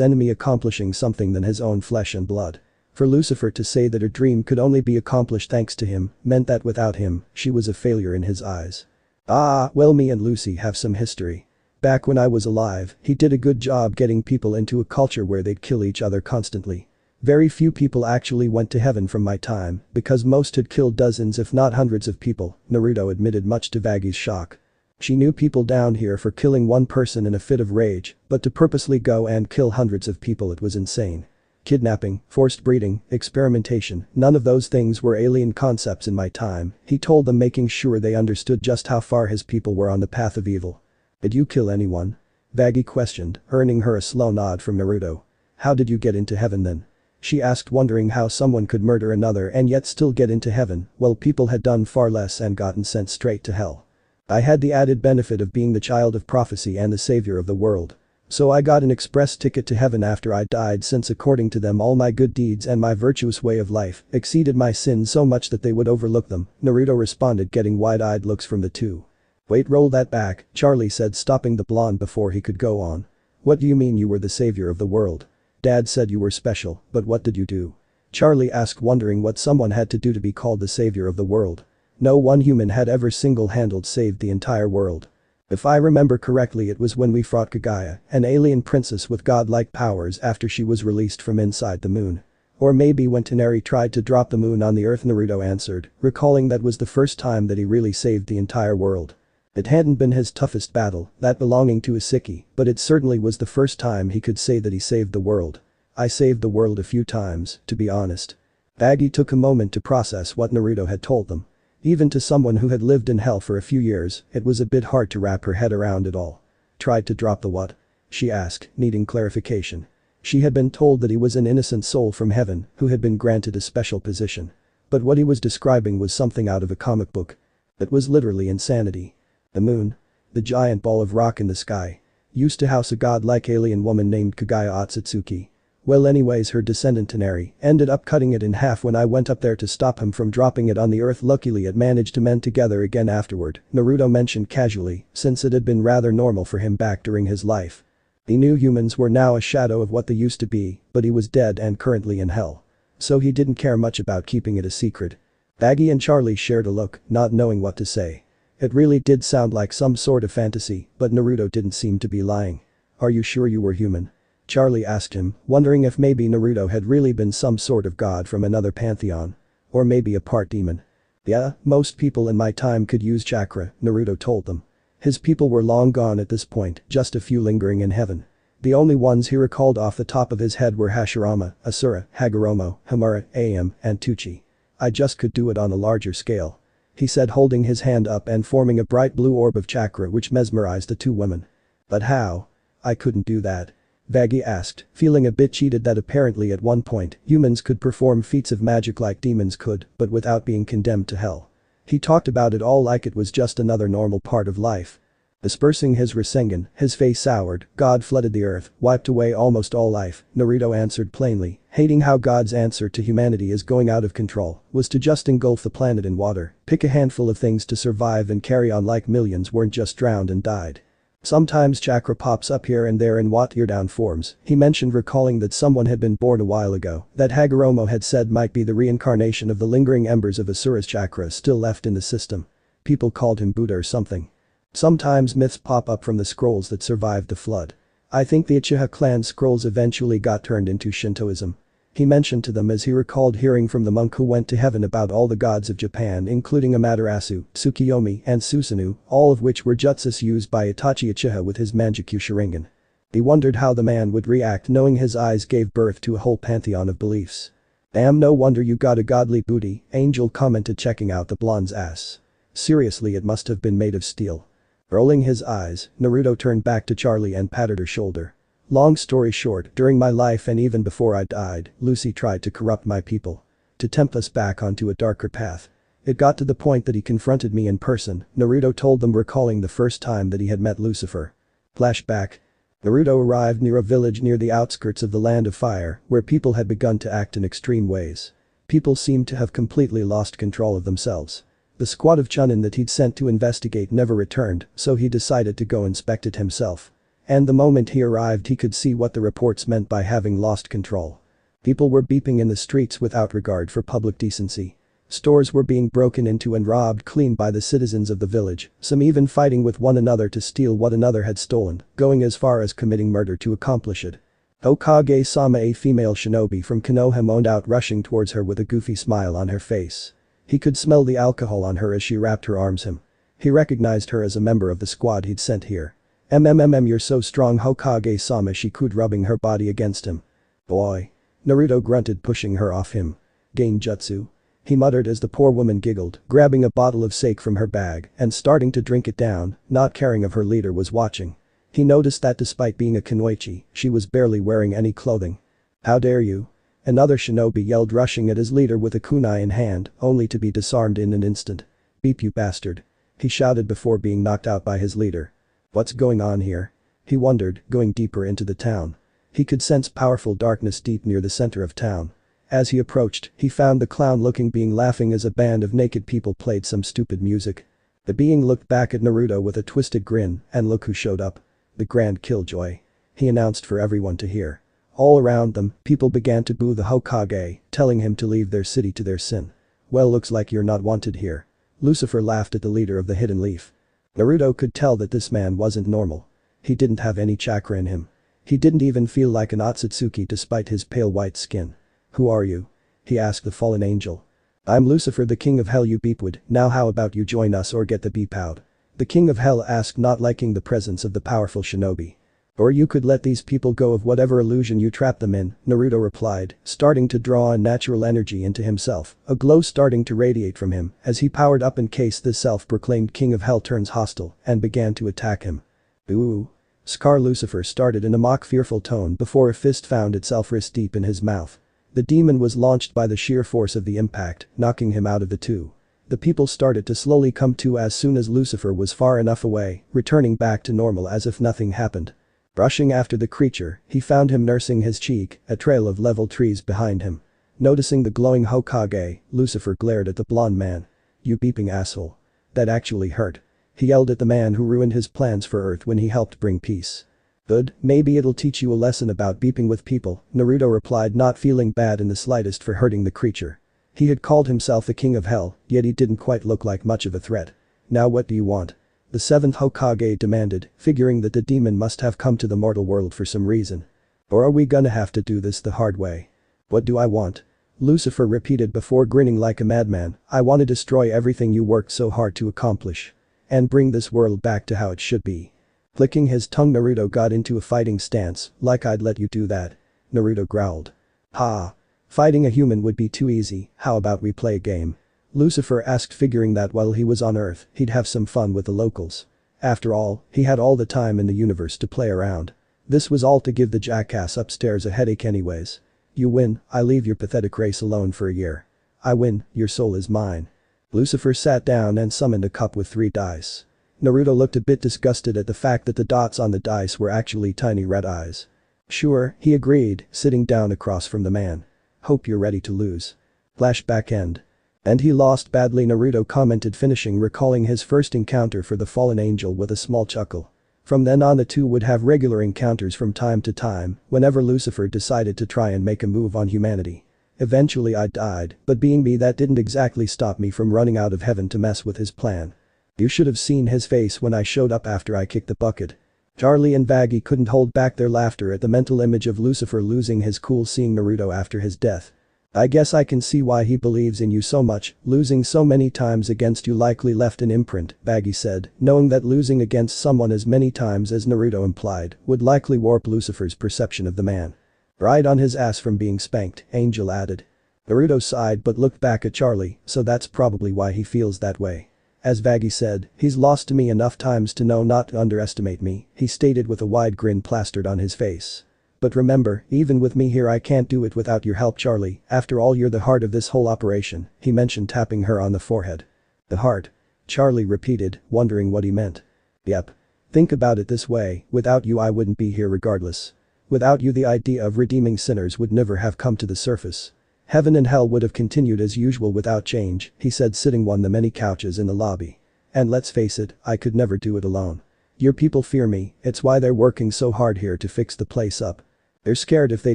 enemy accomplishing something than his own flesh and blood. For Lucifer to say that her dream could only be accomplished thanks to him, meant that without him, she was a failure in his eyes. Well, me and Lucy have some history. Back when I was alive, he did a good job getting people into a culture where they'd kill each other constantly. Very few people actually went to heaven from my time, because most had killed dozens if not hundreds of people, Naruto admitted, much to Vaggy's shock. She knew people down here for killing one person in a fit of rage, but to purposely go and kill hundreds of people, it was insane. Kidnapping, forced breeding, experimentation, none of those things were alien concepts in my time, he told them, making sure they understood just how far his people were on the path of evil. Did you kill anyone? Vaggy questioned, earning her a slow nod from Naruto. How did you get into heaven then? She asked, wondering how someone could murder another and yet still get into heaven, while people had done far less and gotten sent straight to hell. I had the added benefit of being the child of prophecy and the savior of the world. So I got an express ticket to heaven after I died, since according to them all my good deeds and my virtuous way of life exceeded my sins so much that they would overlook them, Naruto responded, getting wide-eyed looks from the two. Wait, roll that back, Charlie said, stopping the blonde before he could go on. What do you mean you were the savior of the world? Dad said you were special, but what did you do? Charlie asked, wondering what someone had to do to be called the savior of the world. No one human had ever single-handed saved the entire world. If I remember correctly, it was when we fought Kagaya, an alien princess with godlike powers, after she was released from inside the moon. Or maybe when Toneri tried to drop the moon on the earth, Naruto answered, recalling that was the first time that he really saved the entire world. It hadn't been his toughest battle, that belonging to Isiki, but it certainly was the first time he could say that he saved the world. I saved the world a few times, to be honest. Vaggy took a moment to process what Naruto had told them. Even to someone who had lived in hell for a few years, it was a bit hard to wrap her head around it all. Tried to drop the what? She asked, needing clarification. She had been told that he was an innocent soul from heaven who had been granted a special position. But what he was describing was something out of a comic book. It was literally insanity. The moon, the giant ball of rock in the sky, used to house a godlike alien woman named Kagaya Otsutsuki. Well anyways, her descendant Tenari ended up cutting it in half when I went up there to stop him from dropping it on the earth. Luckily it managed to mend together again afterward, Naruto mentioned casually, since it had been rather normal for him back during his life. He knew humans were now a shadow of what they used to be, but he was dead and currently in hell. So he didn't care much about keeping it a secret. Baggy and Charlie shared a look, not knowing what to say. It really did sound like some sort of fantasy, but Naruto didn't seem to be lying. "Are you sure you were human?" Charlie asked him, wondering if maybe Naruto had really been some sort of god from another pantheon. Or maybe a part demon. "Yeah, most people in my time could use chakra," Naruto told them. His people were long gone at this point, just a few lingering in heaven. The only ones he recalled off the top of his head were Hashirama, Asura, Hagoromo, Hamura, Am, and Tucci. "I just could do it on a larger scale," he said, holding his hand up and forming a bright blue orb of chakra which mesmerized the two women. "But how?" "I couldn't do that," Baggy asked, feeling a bit cheated that apparently at one point humans could perform feats of magic like demons could, but without being condemned to hell. He talked about it all like it was just another normal part of life. Dispersing his Rasengan, his face soured, God flooded the earth, wiped away almost all life, Naruto answered plainly, hating how God's answer to humanity is going out of control, was to just engulf the planet in water, pick a handful of things to survive and carry on like millions weren't just drowned and died. Sometimes chakra pops up here and there in teardown forms, he mentioned, recalling that someone had been born a while ago, that Hagoromo had said might be the reincarnation of the lingering embers of Asura's chakra still left in the system. People called him Buddha or something. Sometimes myths pop up from the scrolls that survived the flood. I think the Uchiha clan scrolls eventually got turned into Shintoism. He mentioned to them as he recalled hearing from the monk who went to heaven about all the gods of Japan, including Amaterasu, Tsukiyomi, and Susanoo, all of which were jutsus used by Itachi Uchiha with his Manjikyu Sharingan. He wondered how the man would react knowing his eyes gave birth to a whole pantheon of beliefs. "Damn, no wonder you got a godly booty," Angel commented, checking out the blonde's ass. "Seriously, it must have been made of steel." Rolling his eyes, Naruto turned back to Charlie and patted her shoulder. "Long story short, during my life and even before I died, Lucy tried to corrupt my people. To tempt us back onto a darker path. It got to the point that he confronted me in person," Naruto told them, recalling the first time that he had met Lucifer. Flashback. Naruto arrived near a village near the outskirts of the Land of Fire, where people had begun to act in extreme ways. People seemed to have completely lost control of themselves. The squad of Chunin that he'd sent to investigate never returned, so he decided to go inspect it himself. And the moment he arrived he could see what the reports meant by having lost control. People were beeping in the streets without regard for public decency. Stores were being broken into and robbed clean by the citizens of the village, some even fighting with one another to steal what another had stolen, going as far as committing murder to accomplish it. Hokage-sama, a female shinobi from Konoha, moaned out, rushing towards her with a goofy smile on her face. He could smell the alcohol on her as she wrapped her arms him. He recognized her as a member of the squad he'd sent here. You're so strong, Hokage-sama," she cooed, rubbing her body against him. "Boy." Naruto grunted, pushing her off him. "Genjutsu?" he muttered as the poor woman giggled, grabbing a bottle of sake from her bag and starting to drink it down, not caring if her leader was watching. He noticed that despite being a kunoichi, she was barely wearing any clothing. "How dare you?" another shinobi yelled, rushing at his leader with a kunai in hand, only to be disarmed in an instant. "Beep, you bastard," he shouted before being knocked out by his leader. "What's going on here?" he wondered, going deeper into the town. He could sense powerful darkness deep near the center of town. As he approached, he found the clown-looking being laughing as a band of naked people played some stupid music. The being looked back at Naruto with a twisted grin, and look who showed up. "The Grand Killjoy," he announced for everyone to hear. All around them, people began to boo the Hokage, telling him to leave their city to their sin. "Well, looks like you're not wanted here." Lucifer laughed at the leader of the Hidden Leaf. Naruto could tell that this man wasn't normal. He didn't have any chakra in him. He didn't even feel like an Otsutsuki despite his pale white skin. "Who are you?" he asked the fallen angel. "I'm Lucifer, the king of hell, you beepwood. Now how about you join us or get the beep out?" The king of hell asked, not liking the presence of the powerful shinobi. "Or you could let these people go of whatever illusion you trapped them in," Naruto replied, starting to draw unnatural energy into himself, a glow starting to radiate from him as he powered up in case this self-proclaimed king of hell turns hostile and began to attack him. "Ooh." Scar Lucifer started in a mock fearful tone before a fist found itself wrist deep in his mouth. The demon was launched by the sheer force of the impact, knocking him out of the two. The people started to slowly come to as soon as Lucifer was far enough away, returning back to normal as if nothing happened. Rushing after the creature, he found him nursing his cheek, a trail of level trees behind him. Noticing the glowing Hokage, Lucifer glared at the blonde man. "You beeping asshole. That actually hurt." He yelled at the man who ruined his plans for Earth when he helped bring peace. "Good, maybe it'll teach you a lesson about beeping with people," Naruto replied, not feeling bad in the slightest for hurting the creature. He had called himself the king of hell, yet he didn't quite look like much of a threat. "Now what do you want?" The seventh Hokage demanded, figuring that the demon must have come to the mortal world for some reason. "Or are we gonna have to do this the hard way?" "What do I want?" Lucifer repeated before grinning like a madman. "I want to destroy everything you worked so hard to accomplish. And bring this world back to how it should be." Clicking his tongue, Naruto got into a fighting stance. "Like I'd let you do that." Naruto growled. "Ha. Fighting a human would be too easy, how about we play a game?" Lucifer asked, figuring that while he was on Earth, he'd have some fun with the locals. After all, he had all the time in the universe to play around. This was all to give the jackass upstairs a headache anyways. "You win, I leave your pathetic race alone for a year. I win, your soul is mine." Lucifer sat down and summoned a cup with 3 dice. Naruto looked a bit disgusted at the fact that the dots on the dice were actually tiny red eyes. "Sure," he agreed, sitting down across from the man. "Hope you're ready to lose." Flashback end. "And he lost badly," Naruto commented, finishing recalling his first encounter for the fallen angel with a small chuckle. From then on, the two would have regular encounters from time to time, whenever Lucifer decided to try and make a move on humanity. "Eventually I died, but being me, that didn't exactly stop me from running out of heaven to mess with his plan. You should have seen his face when I showed up after I kicked the bucket." Charlie and Vaggie couldn't hold back their laughter at the mental image of Lucifer losing his cool seeing Naruto after his death. "I guess I can see why he believes in you so much, losing so many times against you likely left an imprint," Vaggie said, knowing that losing against someone as many times as Naruto implied would likely warp Lucifer's perception of the man. "Right on his ass from being spanked," Angel added. Naruto sighed but looked back at Charlie, "So that's probably why he feels that way." As Vaggie said, "He's lost to me enough times to know not to underestimate me," he stated with a wide grin plastered on his face. "But remember, even with me here I can't do it without your help, Charlie. After all, you're the heart of this whole operation," he mentioned, tapping her on the forehead. "The heart?" Charlie repeated, wondering what he meant. "Yep. Think about it this way, without you I wouldn't be here regardless. Without you the idea of redeeming sinners would never have come to the surface. Heaven and hell would have continued as usual without change," he said, sitting on the many couches in the lobby. "And let's face it, I could never do it alone. Your people fear me, it's why they're working so hard here to fix the place up. They're scared if they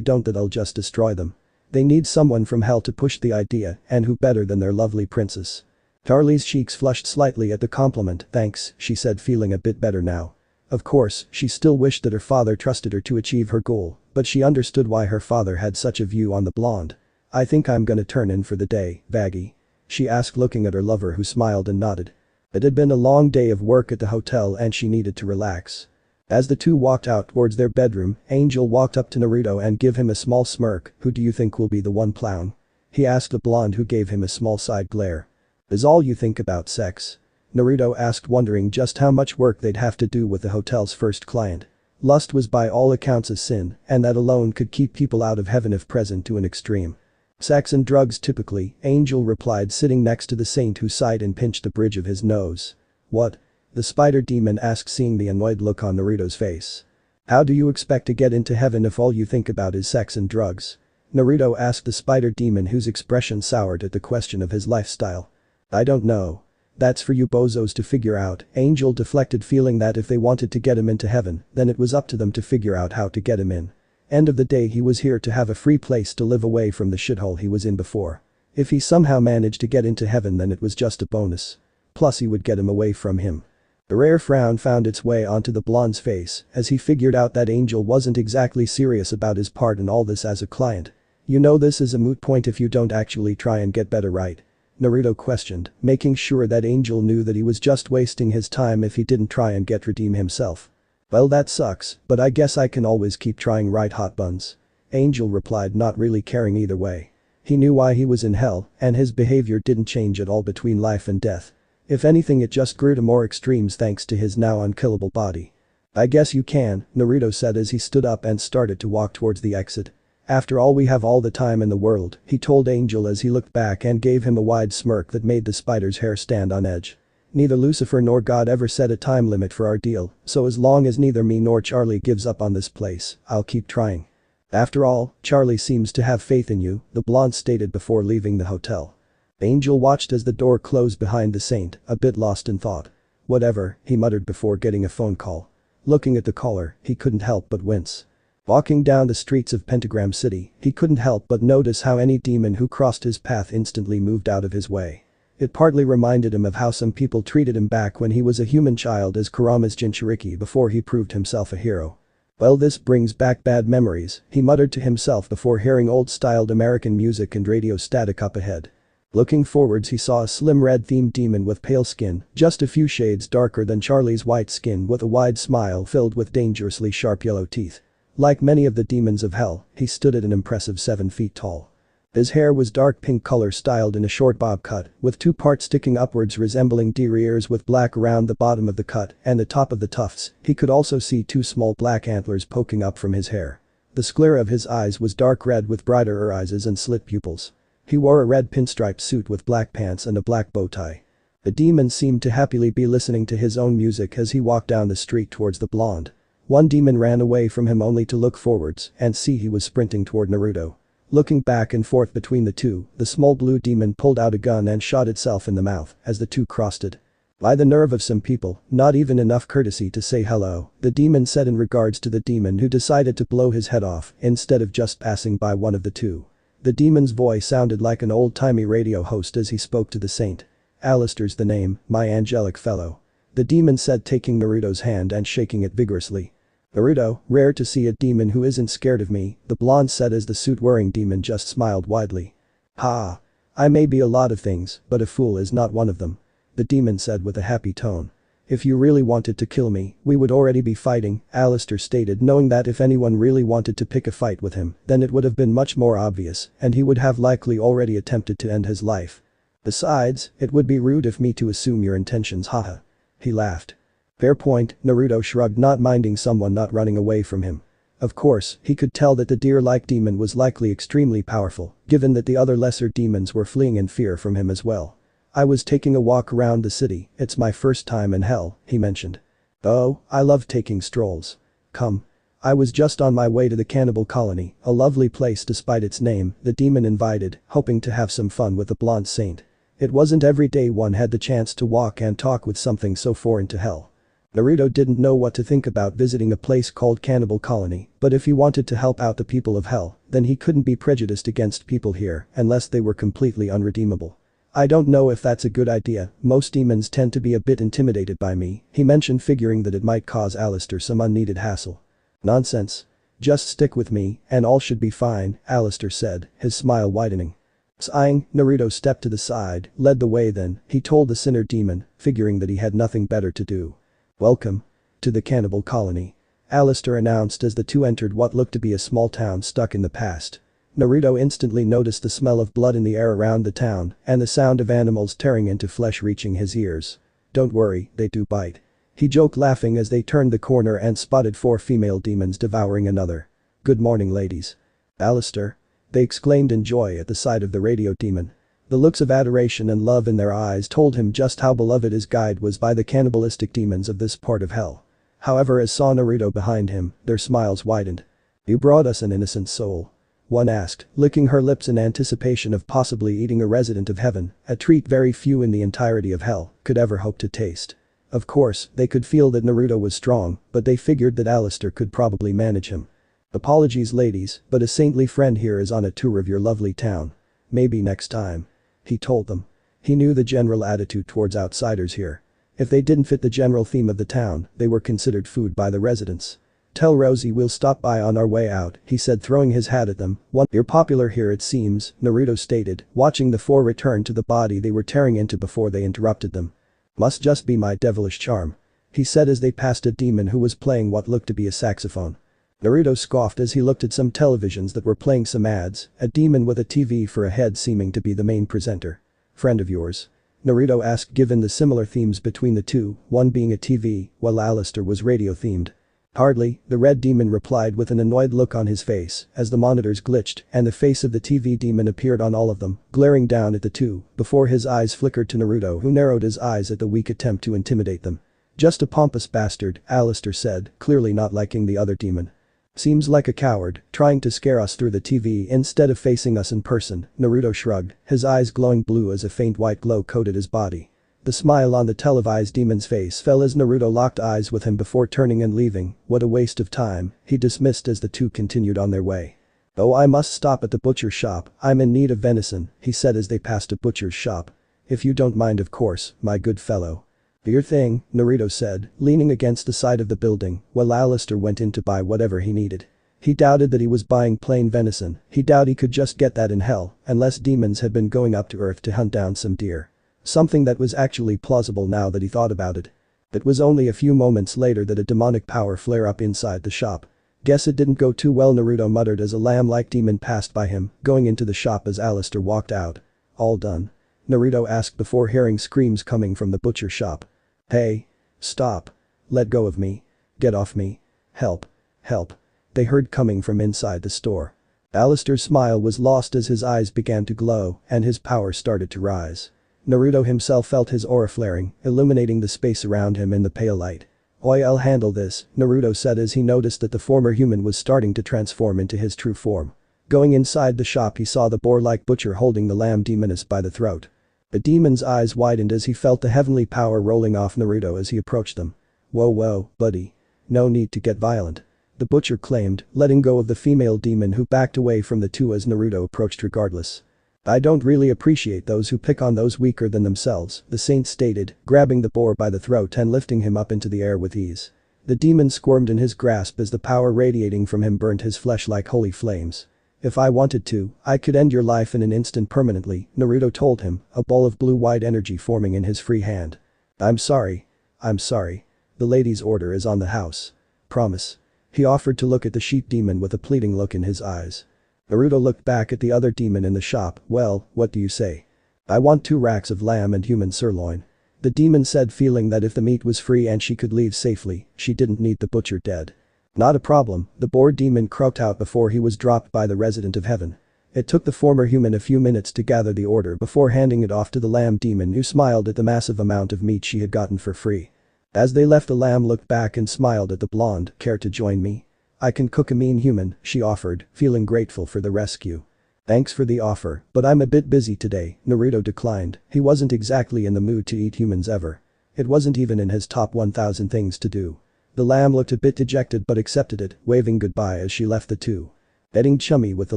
don't that I'll just destroy them. They need someone from hell to push the idea, and who better than their lovely princess." Charlie's cheeks flushed slightly at the compliment. "Thanks," she said, feeling a bit better now. Of course, she still wished that her father trusted her to achieve her goal, but she understood why her father had such a view on the blonde. "I think I'm gonna turn in for the day, Vaggie?" she asked, looking at her lover, who smiled and nodded. It had been a long day of work at the hotel and she needed to relax. As the two walked out towards their bedroom, Angel walked up to Naruto and gave him a small smirk. "Who do you think will be the one plowing?" he asked the blonde, who gave him a small side glare. "Is all you think about sex?" Naruto asked, wondering just how much work they'd have to do with the hotel's first client. Lust was by all accounts a sin, and that alone could keep people out of heaven if present to an extreme. "Sex and drugs typically," Angel replied, sitting next to the saint, who sighed and pinched the bridge of his nose. "What?" the spider demon asked, seeing the annoyed look on Naruto's face. "How do you expect to get into heaven if all you think about is sex and drugs?" Naruto asked the spider demon, whose expression soured at the question of his lifestyle. "I don't know. That's for you bozos to figure out," Angel deflected, feeling that if they wanted to get him into heaven, then it was up to them to figure out how to get him in. End of the day, he was here to have a free place to live away from the shithole he was in before. If he somehow managed to get into heaven, then it was just a bonus. Plus he would get him away from him. A rare frown found its way onto the blonde's face as he figured out that Angel wasn't exactly serious about his part in all this as a client. "You know this is a moot point if you don't actually try and get better, right?" Naruto questioned, making sure that Angel knew that he was just wasting his time if he didn't try and redeem himself. "Well, that sucks, but I guess I can always keep trying, right, hot buns?" Angel replied, not really caring either way. He knew why he was in hell, and his behavior didn't change at all between life and death. If anything, it just grew to more extremes thanks to his now unkillable body. I guess you can, Naruto said as he stood up and started to walk towards the exit. After all, we have all the time in the world, he told Angel as he looked back and gave him a wide smirk that made the spider's hair stand on edge. Neither Lucifer nor God ever set a time limit for our deal, so as long as neither me nor Charlie gives up on this place, I'll keep trying. After all, Charlie seems to have faith in you, the blonde stated before leaving the hotel. Angel watched as the door closed behind the saint, a bit lost in thought. Whatever, he muttered before getting a phone call. Looking at the caller, he couldn't help but wince. Walking down the streets of Pentagram City, he couldn't help but notice how any demon who crossed his path instantly moved out of his way. It partly reminded him of how some people treated him back when he was a human child as Kurama's Jinchuriki before he proved himself a hero. Well, this brings back bad memories, he muttered to himself before hearing old-styled American music and radio static up ahead. Looking forwards, he saw a slim red-themed demon with pale skin, just a few shades darker than Charlie's white skin, with a wide smile filled with dangerously sharp yellow teeth. Like many of the demons of hell, he stood at an impressive 7 feet tall. His hair was dark pink color styled in a short bob cut, with two parts sticking upwards resembling deer ears with black around the bottom of the cut and the top of the tufts. He could also see two small black antlers poking up from his hair. The sclera of his eyes was dark red with brighter irises and slit pupils. He wore a red pinstripe suit with black pants and a black bow tie. The demon seemed to happily be listening to his own music as he walked down the street towards the blonde. One demon ran away from him only to look forwards and see he was sprinting toward Naruto. Looking back and forth between the two, the small blue demon pulled out a gun and shot itself in the mouth as the two crossed it. By the nerve of some people, not even enough courtesy to say hello, the demon said in regards to the demon who decided to blow his head off instead of just passing by one of the two. The demon's voice sounded like an old-timey radio host as he spoke to the saint. Alistair's the name, my angelic fellow. The demon said, taking Naruto's hand and shaking it vigorously. Naruto, rare to see a demon who isn't scared of me, the blonde said as the suit-wearing demon just smiled widely. Ha! I may be a lot of things, but a fool is not one of them. The demon said with a happy tone. If you really wanted to kill me, we would already be fighting, Alistair stated, knowing that if anyone really wanted to pick a fight with him, then it would have been much more obvious, and he would have likely already attempted to end his life. Besides, it would be rude of me to assume your intentions, haha. He laughed. Fair point, Naruto shrugged, not minding someone not running away from him. Of course, he could tell that the deer-like demon was likely extremely powerful, given that the other lesser demons were fleeing in fear from him as well. I was taking a walk around the city, it's my first time in hell, he mentioned. Oh, I love taking strolls. Come. I was just on my way to the cannibal colony, a lovely place despite its name, the demon invited, hoping to have some fun with the blonde saint. It wasn't every day one had the chance to walk and talk with something so foreign to hell. Naruto didn't know what to think about visiting a place called Cannibal Colony, but if he wanted to help out the people of hell, then he couldn't be prejudiced against people here unless they were completely unredeemable. I don't know if that's a good idea, most demons tend to be a bit intimidated by me, he mentioned, figuring that it might cause Alistair some unneeded hassle. Nonsense. Just stick with me and all should be fine, Alistair said, his smile widening. Sighing, Naruto stepped to the side, led the way. Then he told the sinner demon, figuring that he had nothing better to do. Welcome to the cannibal colony, Alistair announced as the two entered what looked to be a small town stuck in the past. Naruto instantly noticed the smell of blood in the air around the town and the sound of animals tearing into flesh reaching his ears. Don't worry, they do bite. He joked, laughing as they turned the corner and spotted 4 female demons devouring another. Good morning, ladies. Alistair? They exclaimed in joy at the sight of the radio demon. The looks of adoration and love in their eyes told him just how beloved his guide was by the cannibalistic demons of this part of hell. However, as saw Naruto behind him, their smiles widened. You brought us an innocent soul. One asked, licking her lips in anticipation of possibly eating a resident of heaven, a treat very few in the entirety of hell could ever hope to taste. Of course, they could feel that Naruto was strong, but they figured that Alistair could probably manage him. Apologies, ladies, but a saintly friend here is on a tour of your lovely town. Maybe next time. He told them. He knew the general attitude towards outsiders here. If they didn't fit the general theme of the town, they were considered food by the residents. Tell Rosie we'll stop by on our way out, he said, throwing his hat at them. You're popular here, it seems, Naruto stated, watching the 4 return to the body they were tearing into before they interrupted them. Must just be my devilish charm. He said as they passed a demon who was playing what looked to be a saxophone. Naruto scoffed as he looked at some televisions that were playing some ads, a demon with a TV for a head seeming to be the main presenter. Friend of yours? Naruto asked, given the similar themes between the two, one being a TV, while Alistair was radio themed. Hardly, the red demon replied with an annoyed look on his face as the monitors glitched and the face of the TV demon appeared on all of them, glaring down at the two before his eyes flickered to Naruto, who narrowed his eyes at the weak attempt to intimidate them. "Just a pompous bastard," Alistair said, clearly not liking the other demon. "Seems like a coward, trying to scare us through the TV instead of facing us in person," Naruto shrugged, his eyes glowing blue as a faint white glow coated his body. The smile on the televised demon's face fell as Naruto locked eyes with him before turning and leaving. "What a waste of time," he dismissed as the two continued on their way. "Oh, I must stop at the butcher's shop, I'm in need of venison," he said as they passed a butcher's shop. "If you don't mind, of course, my good fellow." "Your thing," Naruto said, leaning against the side of the building while Alistair went in to buy whatever he needed. He doubted that he was buying plain venison, he doubted he could just get that in hell unless demons had been going up to earth to hunt down some deer. Something that was actually plausible now that he thought about it. It was only a few moments later that a demonic power flare up inside the shop. "Guess it didn't go too well," Naruto muttered as a lamb-like demon passed by him, going into the shop as Alistair walked out. "All done?" Naruto asked before hearing screams coming from the butcher shop. "Hey! Stop! Let go of me! Get off me! Help! Help!" they heard coming from inside the store. Alistair's smile was lost as his eyes began to glow and his power started to rise. Naruto himself felt his aura flaring, illuminating the space around him in the pale light. "Oi, I'll handle this," Naruto said as he noticed that the former human was starting to transform into his true form. Going inside the shop, he saw the boar-like butcher holding the lamb demoness by the throat. The demon's eyes widened as he felt the heavenly power rolling off Naruto as he approached them. Whoa, buddy. No need to get violent," the butcher claimed, letting go of the female demon who backed away from the two as Naruto approached regardless. "I don't really appreciate those who pick on those weaker than themselves," the saint stated, grabbing the boar by the throat and lifting him up into the air with ease. The demon squirmed in his grasp as the power radiating from him burnt his flesh like holy flames. "If I wanted to, I could end your life in an instant permanently," Naruto told him, a ball of blue-white energy forming in his free hand. I'm sorry. The lady's order is on the house. Promise." He offered to look at the sheep demon with a pleading look in his eyes. Naruto looked back at the other demon in the shop. "Well, what do you say?" "I want 2 racks of lamb and human sirloin," the demon said, feeling that if the meat was free and she could leave safely, she didn't need the butcher dead. "Not a problem," the boar demon croaked out before he was dropped by the resident of heaven. It took the former human a few minutes to gather the order before handing it off to the lamb demon, who smiled at the massive amount of meat she had gotten for free. As they left, the lamb looked back and smiled at the blonde. "Care to join me? I can cook a mean human," she offered, feeling grateful for the rescue. "Thanks for the offer, but I'm a bit busy today," Naruto declined. He wasn't exactly in the mood to eat humans ever. It wasn't even in his top 1000 things to do. The lamb looked a bit dejected but accepted it, waving goodbye as she left the two. "Getting chummy with the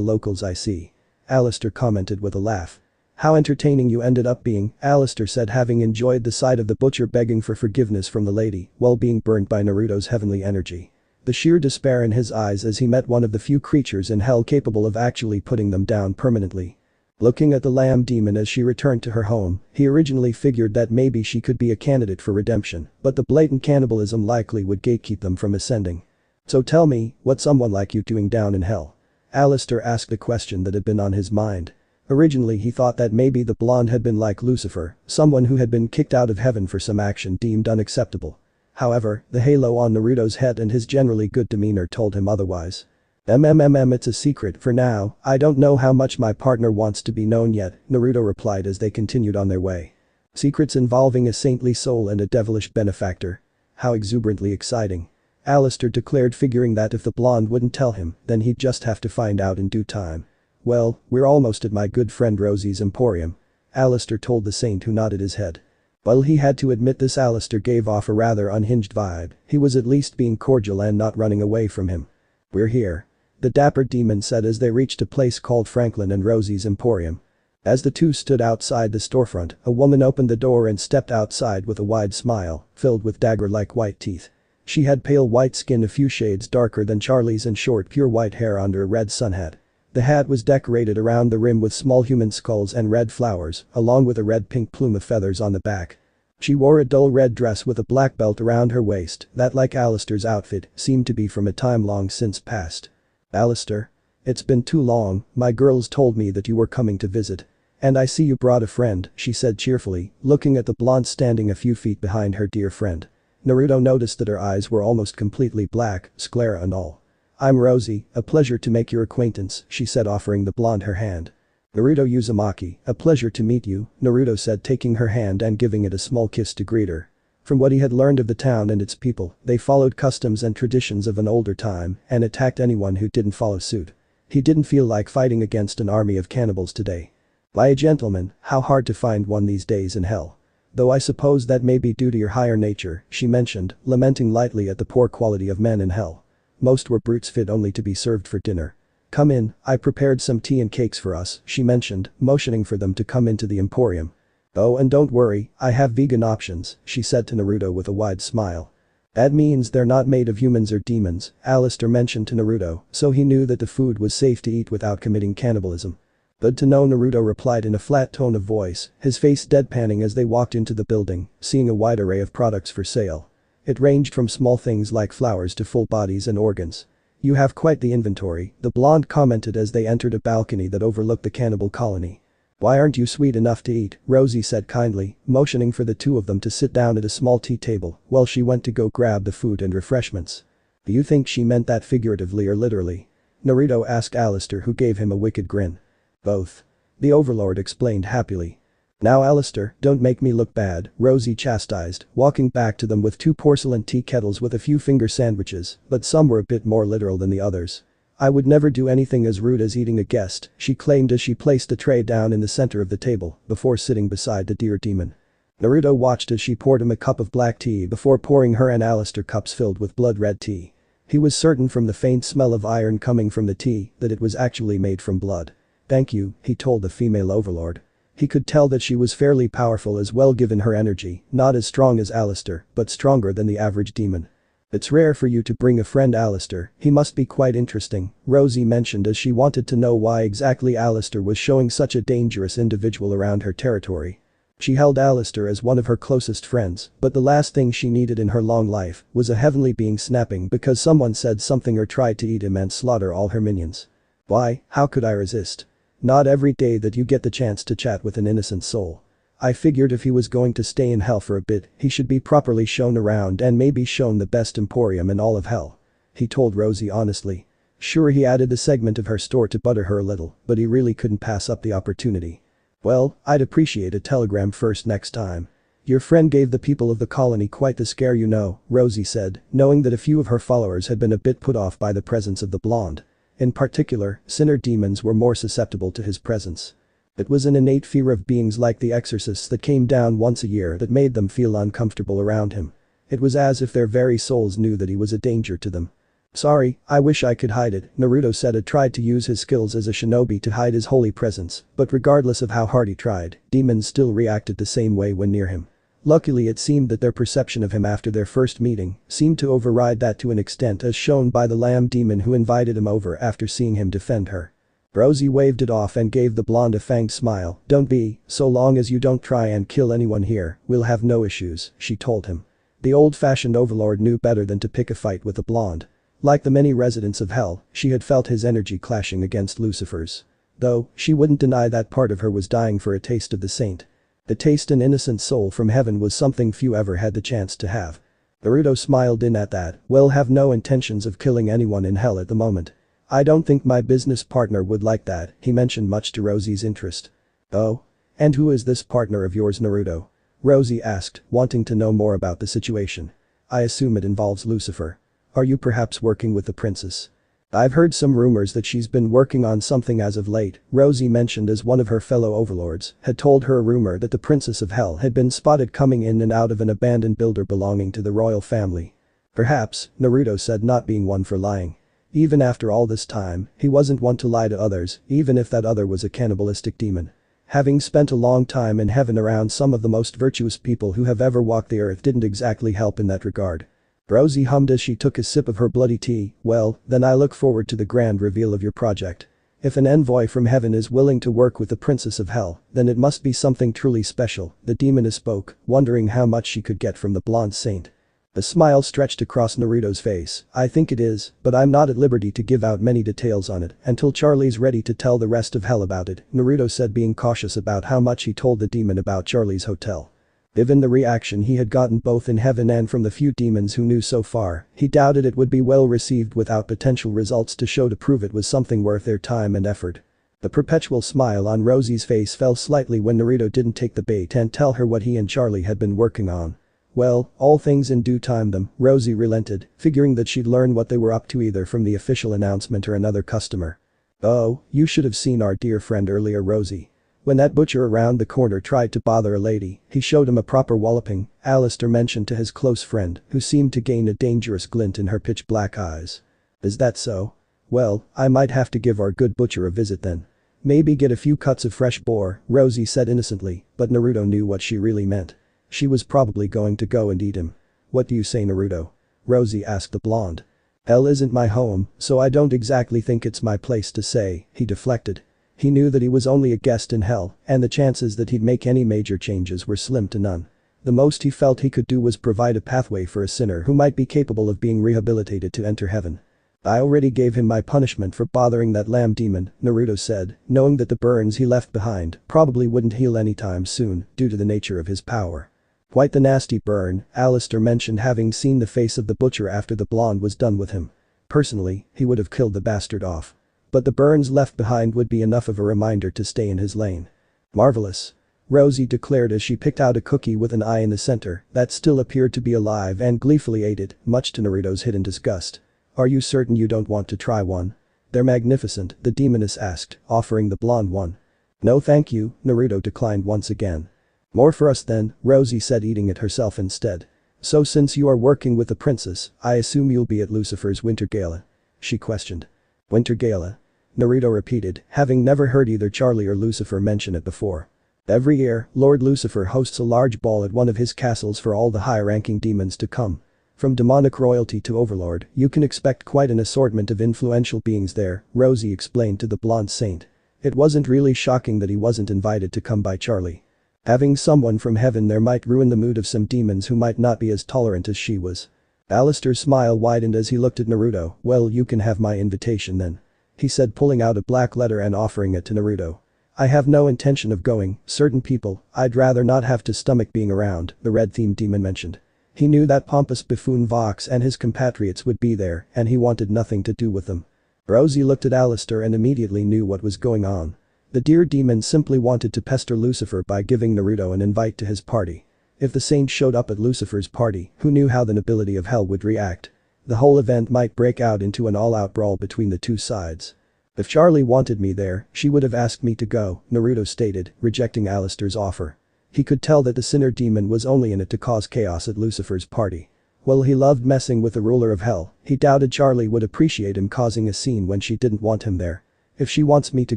locals, I see," Alistair commented with a laugh. "How entertaining you ended up being," Alistair said, having enjoyed the sight of the butcher begging for forgiveness from the lady while being burnt by Naruto's heavenly energy. The sheer despair in his eyes as he met one of the few creatures in hell capable of actually putting them down permanently. Looking at the lamb demon as she returned to her home, he originally figured that maybe she could be a candidate for redemption, but the blatant cannibalism likely would gatekeep them from ascending. "So tell me, what's someone like you doing down in hell?" Alistair asked a question that had been on his mind. Originally he thought that maybe the blonde had been like Lucifer, someone who had been kicked out of heaven for some action deemed unacceptable. However, the halo on Naruto's head and his generally good demeanor told him otherwise. It's a secret for now, I don't know how much my partner wants to be known yet," Naruto replied as they continued on their way. "Secrets involving a saintly soul and a devilish benefactor? How exuberantly exciting," Alistair declared, figuring that if the blonde wouldn't tell him, then he'd just have to find out in due time. "Well, we're almost at my good friend Rosie's emporium," Alistair told the saint, who nodded his head. While he had to admit this, Alistair gave off a rather unhinged vibe. He was at least being cordial and not running away from him. "We're here," the dapper demon said as they reached a place called Franklin and Rosie's Emporium. As the two stood outside the storefront, a woman opened the door and stepped outside with a wide smile, filled with dagger-like white teeth. She had pale white skin a few shades darker than Charlie's and short pure white hair under a red sun hat. The hat was decorated around the rim with small human skulls and red flowers, along with a red-pink plume of feathers on the back. She wore a dull red dress with a black belt around her waist that, like Alistair's outfit, seemed to be from a time long since past. "Alistair? It's been too long, my girls told me that you were coming to visit. And I see you brought a friend," she said cheerfully, looking at the blonde standing a few feet behind her dear friend. Naruto noticed that her eyes were almost completely black, sclera and all. "I'm Rosie, a pleasure to make your acquaintance," she said, offering the blonde her hand. "Naruto Uzumaki, a pleasure to meet you," Naruto said, taking her hand and giving it a small kiss to greet her. From what he had learned of the town and its people, they followed customs and traditions of an older time and attacked anyone who didn't follow suit. He didn't feel like fighting against an army of cannibals today. "Why, a gentleman, how hard to find one these days in hell. Though I suppose that may be due to your higher nature," she mentioned, lamenting lightly at the poor quality of men in hell. "Most were brutes fit only to be served for dinner. Come in, I prepared some tea and cakes for us," she mentioned, motioning for them to come into the emporium. "Oh, and don't worry, I have vegan options," she said to Naruto with a wide smile. "That means they're not made of humans or demons," Alistair mentioned to Naruto, so he knew that the food was safe to eat without committing cannibalism. "Good to know," Naruto replied in a flat tone of voice, his face deadpanning as they walked into the building, seeing a wide array of products for sale. It ranged from small things like flowers to full bodies and organs. "You have quite the inventory," the blonde commented as they entered a balcony that overlooked the cannibal colony. "Why aren't you sweet enough to eat?" Rosie said kindly, motioning for the two of them to sit down at a small tea table while she went to go grab the food and refreshments. "Do you think she meant that figuratively or literally?" Naruto asked Alistair, who gave him a wicked grin. "Both," the overlord explained happily. "Now Alistair, don't make me look bad," Rosie chastised, walking back to them with two porcelain tea kettles with a few finger sandwiches, but some were a bit more literal than the others. "I would never do anything as rude as eating a guest," she claimed as she placed the tray down in the center of the table before sitting beside the deer demon. Naruto watched as she poured him a cup of black tea before pouring her and Alistair cups filled with blood red tea. He was certain from the faint smell of iron coming from the tea that it was actually made from blood. "Thank you," he told the female overlord. He could tell that she was fairly powerful as well given her energy, not as strong as Alistair, but stronger than the average demon. "It's rare for you to bring a friend, Alistair, he must be quite interesting," Rosie mentioned as she wanted to know why exactly Alistair was showing such a dangerous individual around her territory. She held Alistair as one of her closest friends, but the last thing she needed in her long life was a heavenly being snapping because someone said something or tried to eat him and slaughter all her minions. "Why, how could I resist? Not every day that you get the chance to chat with an innocent soul. I figured if he was going to stay in hell for a bit, he should be properly shown around and maybe shown the best emporium in all of hell," he told Rosie honestly. Sure, he added a segment of her store to butter her a little, but he really couldn't pass up the opportunity. "Well, I'd appreciate a telegram first next time. Your friend gave the people of the colony quite the scare, you know," Rosie said, knowing that a few of her followers had been a bit put off by the presence of the blonde. In particular, sinner demons were more susceptible to his presence. It was an innate fear of beings like the exorcists that came down once a year that made them feel uncomfortable around him. It was as if their very souls knew that he was a danger to them. "Sorry, I wish I could hide it," Naruto said. Had tried to use his skills as a shinobi to hide his holy presence, but regardless of how hard he tried, demons still reacted the same way when near him. Luckily, it seemed that their perception of him after their first meeting seemed to override that to an extent, as shown by the lamb demon who invited him over after seeing him defend her. Rosie waved it off and gave the blonde a fanged smile. "Don't be, so long as you don't try and kill anyone here, we'll have no issues," she told him. The old-fashioned overlord knew better than to pick a fight with the blonde. Like the many residents of hell, she had felt his energy clashing against Lucifer's. Though, she wouldn't deny that part of her was dying for a taste of the saint. To taste an innocent soul from heaven was something few ever had the chance to have. Naruto smiled in at that. "Well, have no intentions of killing anyone in hell at the moment. I don't think my business partner would like that," he mentioned, much to Rosie's interest. "Oh? And who is this partner of yours, Naruto?" Rosie asked, wanting to know more about the situation. "I assume it involves Lucifer. Are you perhaps working with the princess?" "I've heard some rumors that she's been working on something as of late," Rosie mentioned as one of her fellow overlords had told her a rumor that the princess of hell had been spotted coming in and out of an abandoned builder belonging to the royal family. "Perhaps," Naruto said, not being one for lying. Even after all this time, he wasn't one to lie to others, even if that other was a cannibalistic demon. Having spent a long time in heaven around some of the most virtuous people who have ever walked the earth didn't exactly help in that regard. Rosie hummed as she took a sip of her bloody tea. "Well, then I look forward to the grand reveal of your project. If an envoy from heaven is willing to work with the princess of hell, then it must be something truly special," the demoness spoke, wondering how much she could get from the blonde saint. A smile stretched across Naruto's face. "I think it is, but I'm not at liberty to give out many details on it until Charlie's ready to tell the rest of hell about it," Naruto said, being cautious about how much he told the demon about Charlie's hotel. Given the reaction he had gotten both in heaven and from the few demons who knew so far, he doubted it would be well received without potential results to show to prove it was something worth their time and effort. The perpetual smile on Rosie's face fell slightly when Naruto didn't take the bait and tell her what he and Charlie had been working on. Well, all things in due time them, Rosie relented, figuring that she'd learn what they were up to either from the official announcement or another customer. Oh, you should have seen our dear friend earlier, Rosie. When that butcher around the corner tried to bother a lady, he showed him a proper walloping, Alistair mentioned to his close friend, who seemed to gain a dangerous glint in her pitch-black eyes. Is that so? Well, I might have to give our good butcher a visit then. Maybe get a few cuts of fresh boar, Rosie said innocently, but Naruto knew what she really meant. She was probably going to go and eat him. What do you say, Naruto? Rosie asked the blonde. Hell isn't my home, so I don't exactly think it's my place to say, he deflected. He knew that he was only a guest in hell, and the chances that he'd make any major changes were slim to none. The most he felt he could do was provide a pathway for a sinner who might be capable of being rehabilitated to enter heaven. I already gave him my punishment for bothering that lamb demon, Naruto said, knowing that the burns he left behind probably wouldn't heal anytime soon due to the nature of his power. Quite the nasty burn, Alistair mentioned, having seen the face of the butcher after the blonde was done with him. Personally, he would have killed the bastard off. But the burns left behind would be enough of a reminder to stay in his lane. Marvelous. Rosie declared as she picked out a cookie with an eye in the center that still appeared to be alive and gleefully ate it, much to Naruto's hidden disgust. Are you certain you don't want to try one? They're magnificent, the demoness asked, offering the blonde one. No thank you, Naruto declined once again. More for us then, Rosie said, eating it herself instead. So since you are working with the princess, I assume you'll be at Lucifer's winter gala? She questioned. Winter gala? Naruto repeated, having never heard either Charlie or Lucifer mention it before. Every year, Lord Lucifer hosts a large ball at one of his castles for all the high-ranking demons to come. From demonic royalty to overlord, you can expect quite an assortment of influential beings there, Rosie explained to the blonde saint. It wasn't really shocking that he wasn't invited to come by Charlie. Having someone from heaven there might ruin the mood of some demons who might not be as tolerant as she was. Alistair's smile widened as he looked at Naruto. Well, you can have my invitation then. He said, pulling out a black letter and offering it to Naruto. I have no intention of going, certain people I'd rather not have to stomach being around, the red-themed demon mentioned. He knew that pompous buffoon Vox and his compatriots would be there and he wanted nothing to do with them. Rosie looked at Alistair and immediately knew what was going on. The dear demon simply wanted to pester Lucifer by giving Naruto an invite to his party. If the saint showed up at Lucifer's party, who knew how the nobility of hell would react? The whole event might break out into an all-out brawl between the two sides. If Charlie wanted me there, she would have asked me to go, Naruto stated, rejecting Alistair's offer. He could tell that the sinner demon was only in it to cause chaos at Lucifer's party. While he loved messing with the ruler of hell, he doubted Charlie would appreciate him causing a scene when she didn't want him there. If she wants me to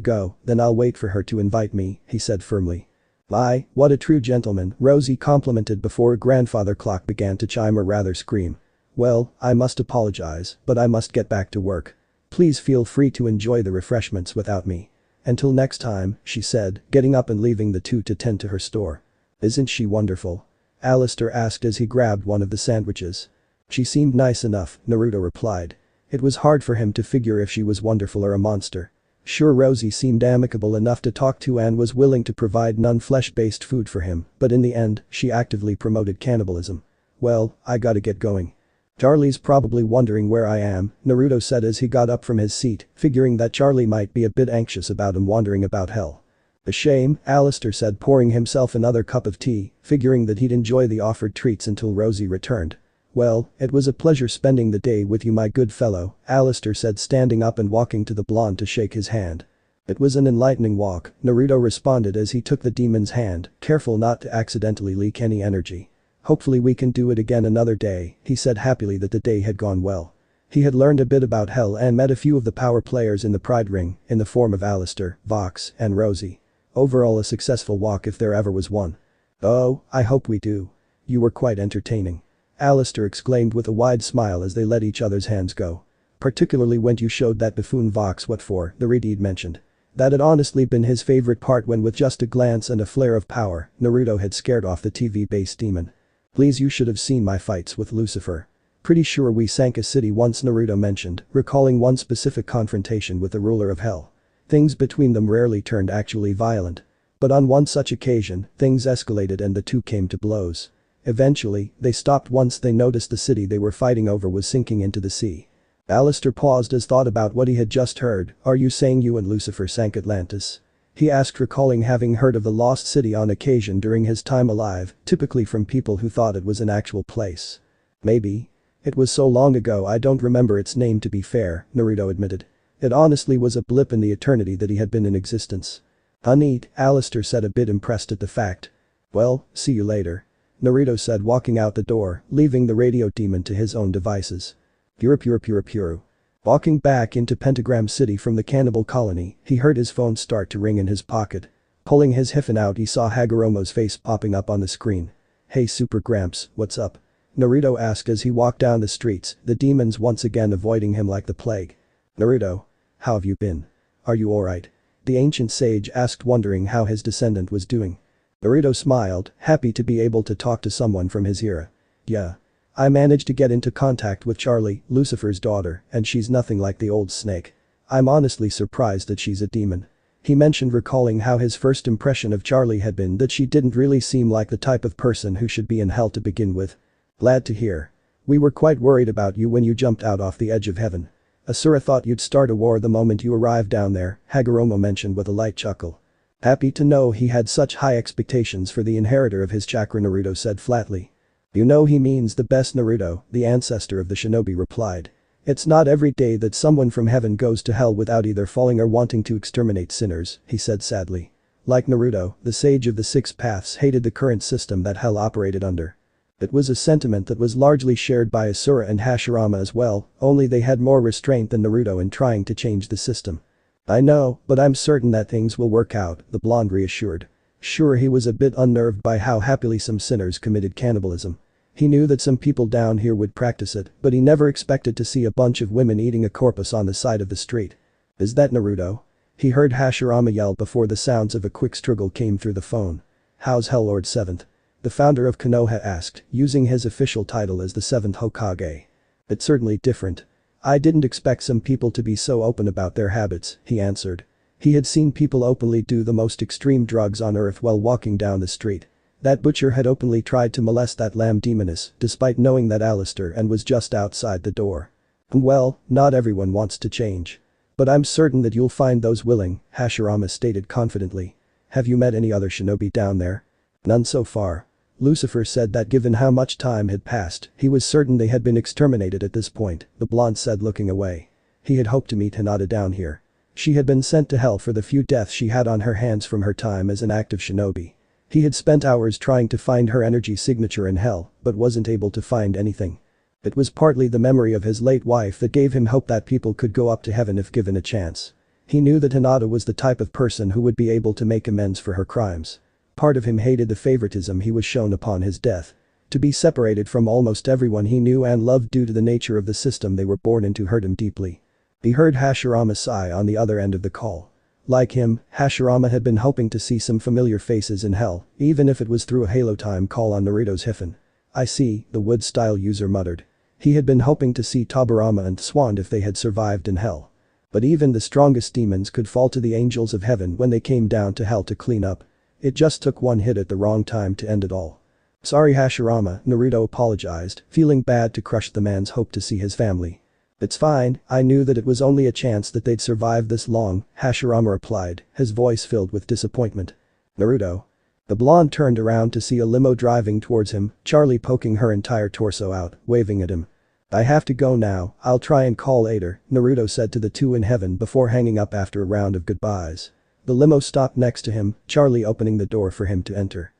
go, then I'll wait for her to invite me, he said firmly. My, what a true gentleman, Rosie complimented before her grandfather clock began to chime or rather scream. Well, I must apologize, but I must get back to work. Please feel free to enjoy the refreshments without me. Until next time, she said, getting up and leaving the two to tend to her store. Isn't she wonderful? Alistair asked as he grabbed one of the sandwiches. She seemed nice enough, Naruto replied. It was hard for him to figure if she was wonderful or a monster. Sure, Rosie seemed amicable enough to talk to and was willing to provide non-flesh-based food for him, but in the end, she actively promoted cannibalism. Well, I gotta get going. Charlie's probably wondering where I am, Naruto said as he got up from his seat, figuring that Charlie might be a bit anxious about him wandering about hell. A shame, Alistair said, pouring himself another cup of tea, figuring that he'd enjoy the offered treats until Rosie returned. Well, it was a pleasure spending the day with you, my good fellow, Alistair said, standing up and walking to the blonde to shake his hand. It was an enlightening walk, Naruto responded as he took the demon's hand, careful not to accidentally leak any energy. Hopefully we can do it again another day, he said happily that the day had gone well. He had learned a bit about hell and met a few of the power players in the Pride Ring, in the form of Alistair, Vox, and Rosie. Overall a successful walk if there ever was one. Oh, I hope we do. You were quite entertaining. Alistair exclaimed with a wide smile as they let each other's hands go. Particularly when you showed that buffoon Vox what for, the Redeed mentioned. That had honestly been his favorite part when with just a glance and a flare of power, Naruto had scared off the TV-based demon. Please, you should have seen my fights with Lucifer. Pretty sure we sank a city once, Naruto mentioned, recalling one specific confrontation with the ruler of hell. Things between them rarely turned actually violent. But on one such occasion, things escalated and the two came to blows. Eventually, they stopped once they noticed the city they were fighting over was sinking into the sea. Alistair paused as thought about what he had just heard. Are you saying you and Lucifer sank Atlantis? He asked, recalling having heard of the lost city on occasion during his time alive, typically from people who thought it was an actual place. Maybe. It was so long ago I don't remember its name, to be fair, Naruto admitted. It honestly was a blip in the eternity that he had been in existence. Neat, Alistair said, a bit impressed at the fact. Well, see you later. Naruto said, walking out the door, leaving the radio demon to his own devices. Puru. Walking back into Pentagram City from the cannibal colony, he heard his phone start to ring in his pocket. Pulling his hyphen out, he saw Hagoromo's face popping up on the screen. Hey Super Gramps, what's up? Naruto asked as he walked down the streets, the demons once again avoiding him like the plague. Naruto. How have you been? Are you alright? The ancient sage asked, wondering how his descendant was doing. Naruto smiled, happy to be able to talk to someone from his era. Yeah. I managed to get into contact with Cherri, Lucifer's daughter, and she's nothing like the old snake. I'm honestly surprised that she's a demon. He mentioned, recalling how his first impression of Cherri had been that she didn't really seem like the type of person who should be in hell to begin with. Glad to hear. We were quite worried about you when you jumped out off the edge of heaven. Asura thought you'd start a war the moment you arrived down there, Hagoromo mentioned with a light chuckle. Happy to know he had such high expectations for the inheritor of his chakra, Naruto said flatly. You know he means the best, Naruto, the ancestor of the shinobi replied. It's not every day that someone from heaven goes to hell without either falling or wanting to exterminate sinners, he said sadly. Like Naruto, the sage of the six paths hated the current system that hell operated under. It was a sentiment that was largely shared by Asura and Hashirama as well, only they had more restraint than Naruto in trying to change the system. I know, but I'm certain that things will work out, the blonde reassured. Sure, he was a bit unnerved by how happily some sinners committed cannibalism. He knew that some people down here would practice it, but he never expected to see a bunch of women eating a corpus on the side of the street. Is that Naruto? He heard Hashirama yell before the sounds of a quick struggle came through the phone. How's Hellord 7th? The founder of Konoha asked, using his official title as the 7th Hokage. It's certainly different. I didn't expect some people to be so open about their habits, he answered. He had seen people openly do the most extreme drugs on earth while walking down the street. That butcher had openly tried to molest that lamb demoness, despite knowing that Alistair and was just outside the door. Well, not everyone wants to change. But I'm certain that you'll find those willing, Hashirama stated confidently. Have you met any other shinobi down there? None so far. Lucifer said that given how much time had passed, he was certain they had been exterminated at this point, the blonde said, looking away. He had hoped to meet Hinata down here. She had been sent to hell for the few deaths she had on her hands from her time as an active shinobi. He had spent hours trying to find her energy signature in hell, but wasn't able to find anything. It was partly the memory of his late wife that gave him hope that people could go up to heaven if given a chance. He knew that Hinata was the type of person who would be able to make amends for her crimes. Part of him hated the favoritism he was shown upon his death. To be separated from almost everyone he knew and loved due to the nature of the system they were born into hurt him deeply. He heard Hashirama sigh on the other end of the call. Like him, Hashirama had been hoping to see some familiar faces in hell, even if it was through a Halo time call on Naruto's hyphen. I see, the wood-style user muttered. He had been hoping to see Tobirama and Swan if they had survived in hell. But even the strongest demons could fall to the angels of heaven when they came down to hell to clean up. It just took one hit at the wrong time to end it all. Sorry Hashirama, Naruto apologized, feeling bad to crush the man's hope to see his family. It's fine, I knew that it was only a chance that they'd survive this long, Hashirama replied, his voice filled with disappointment. Naruto. The blonde turned around to see a limo driving towards him, Cherri poking her entire torso out, waving at him. I have to go now, I'll try and call later, Naruto said to the two in heaven before hanging up after a round of goodbyes. The limo stopped next to him, Cherri opening the door for him to enter.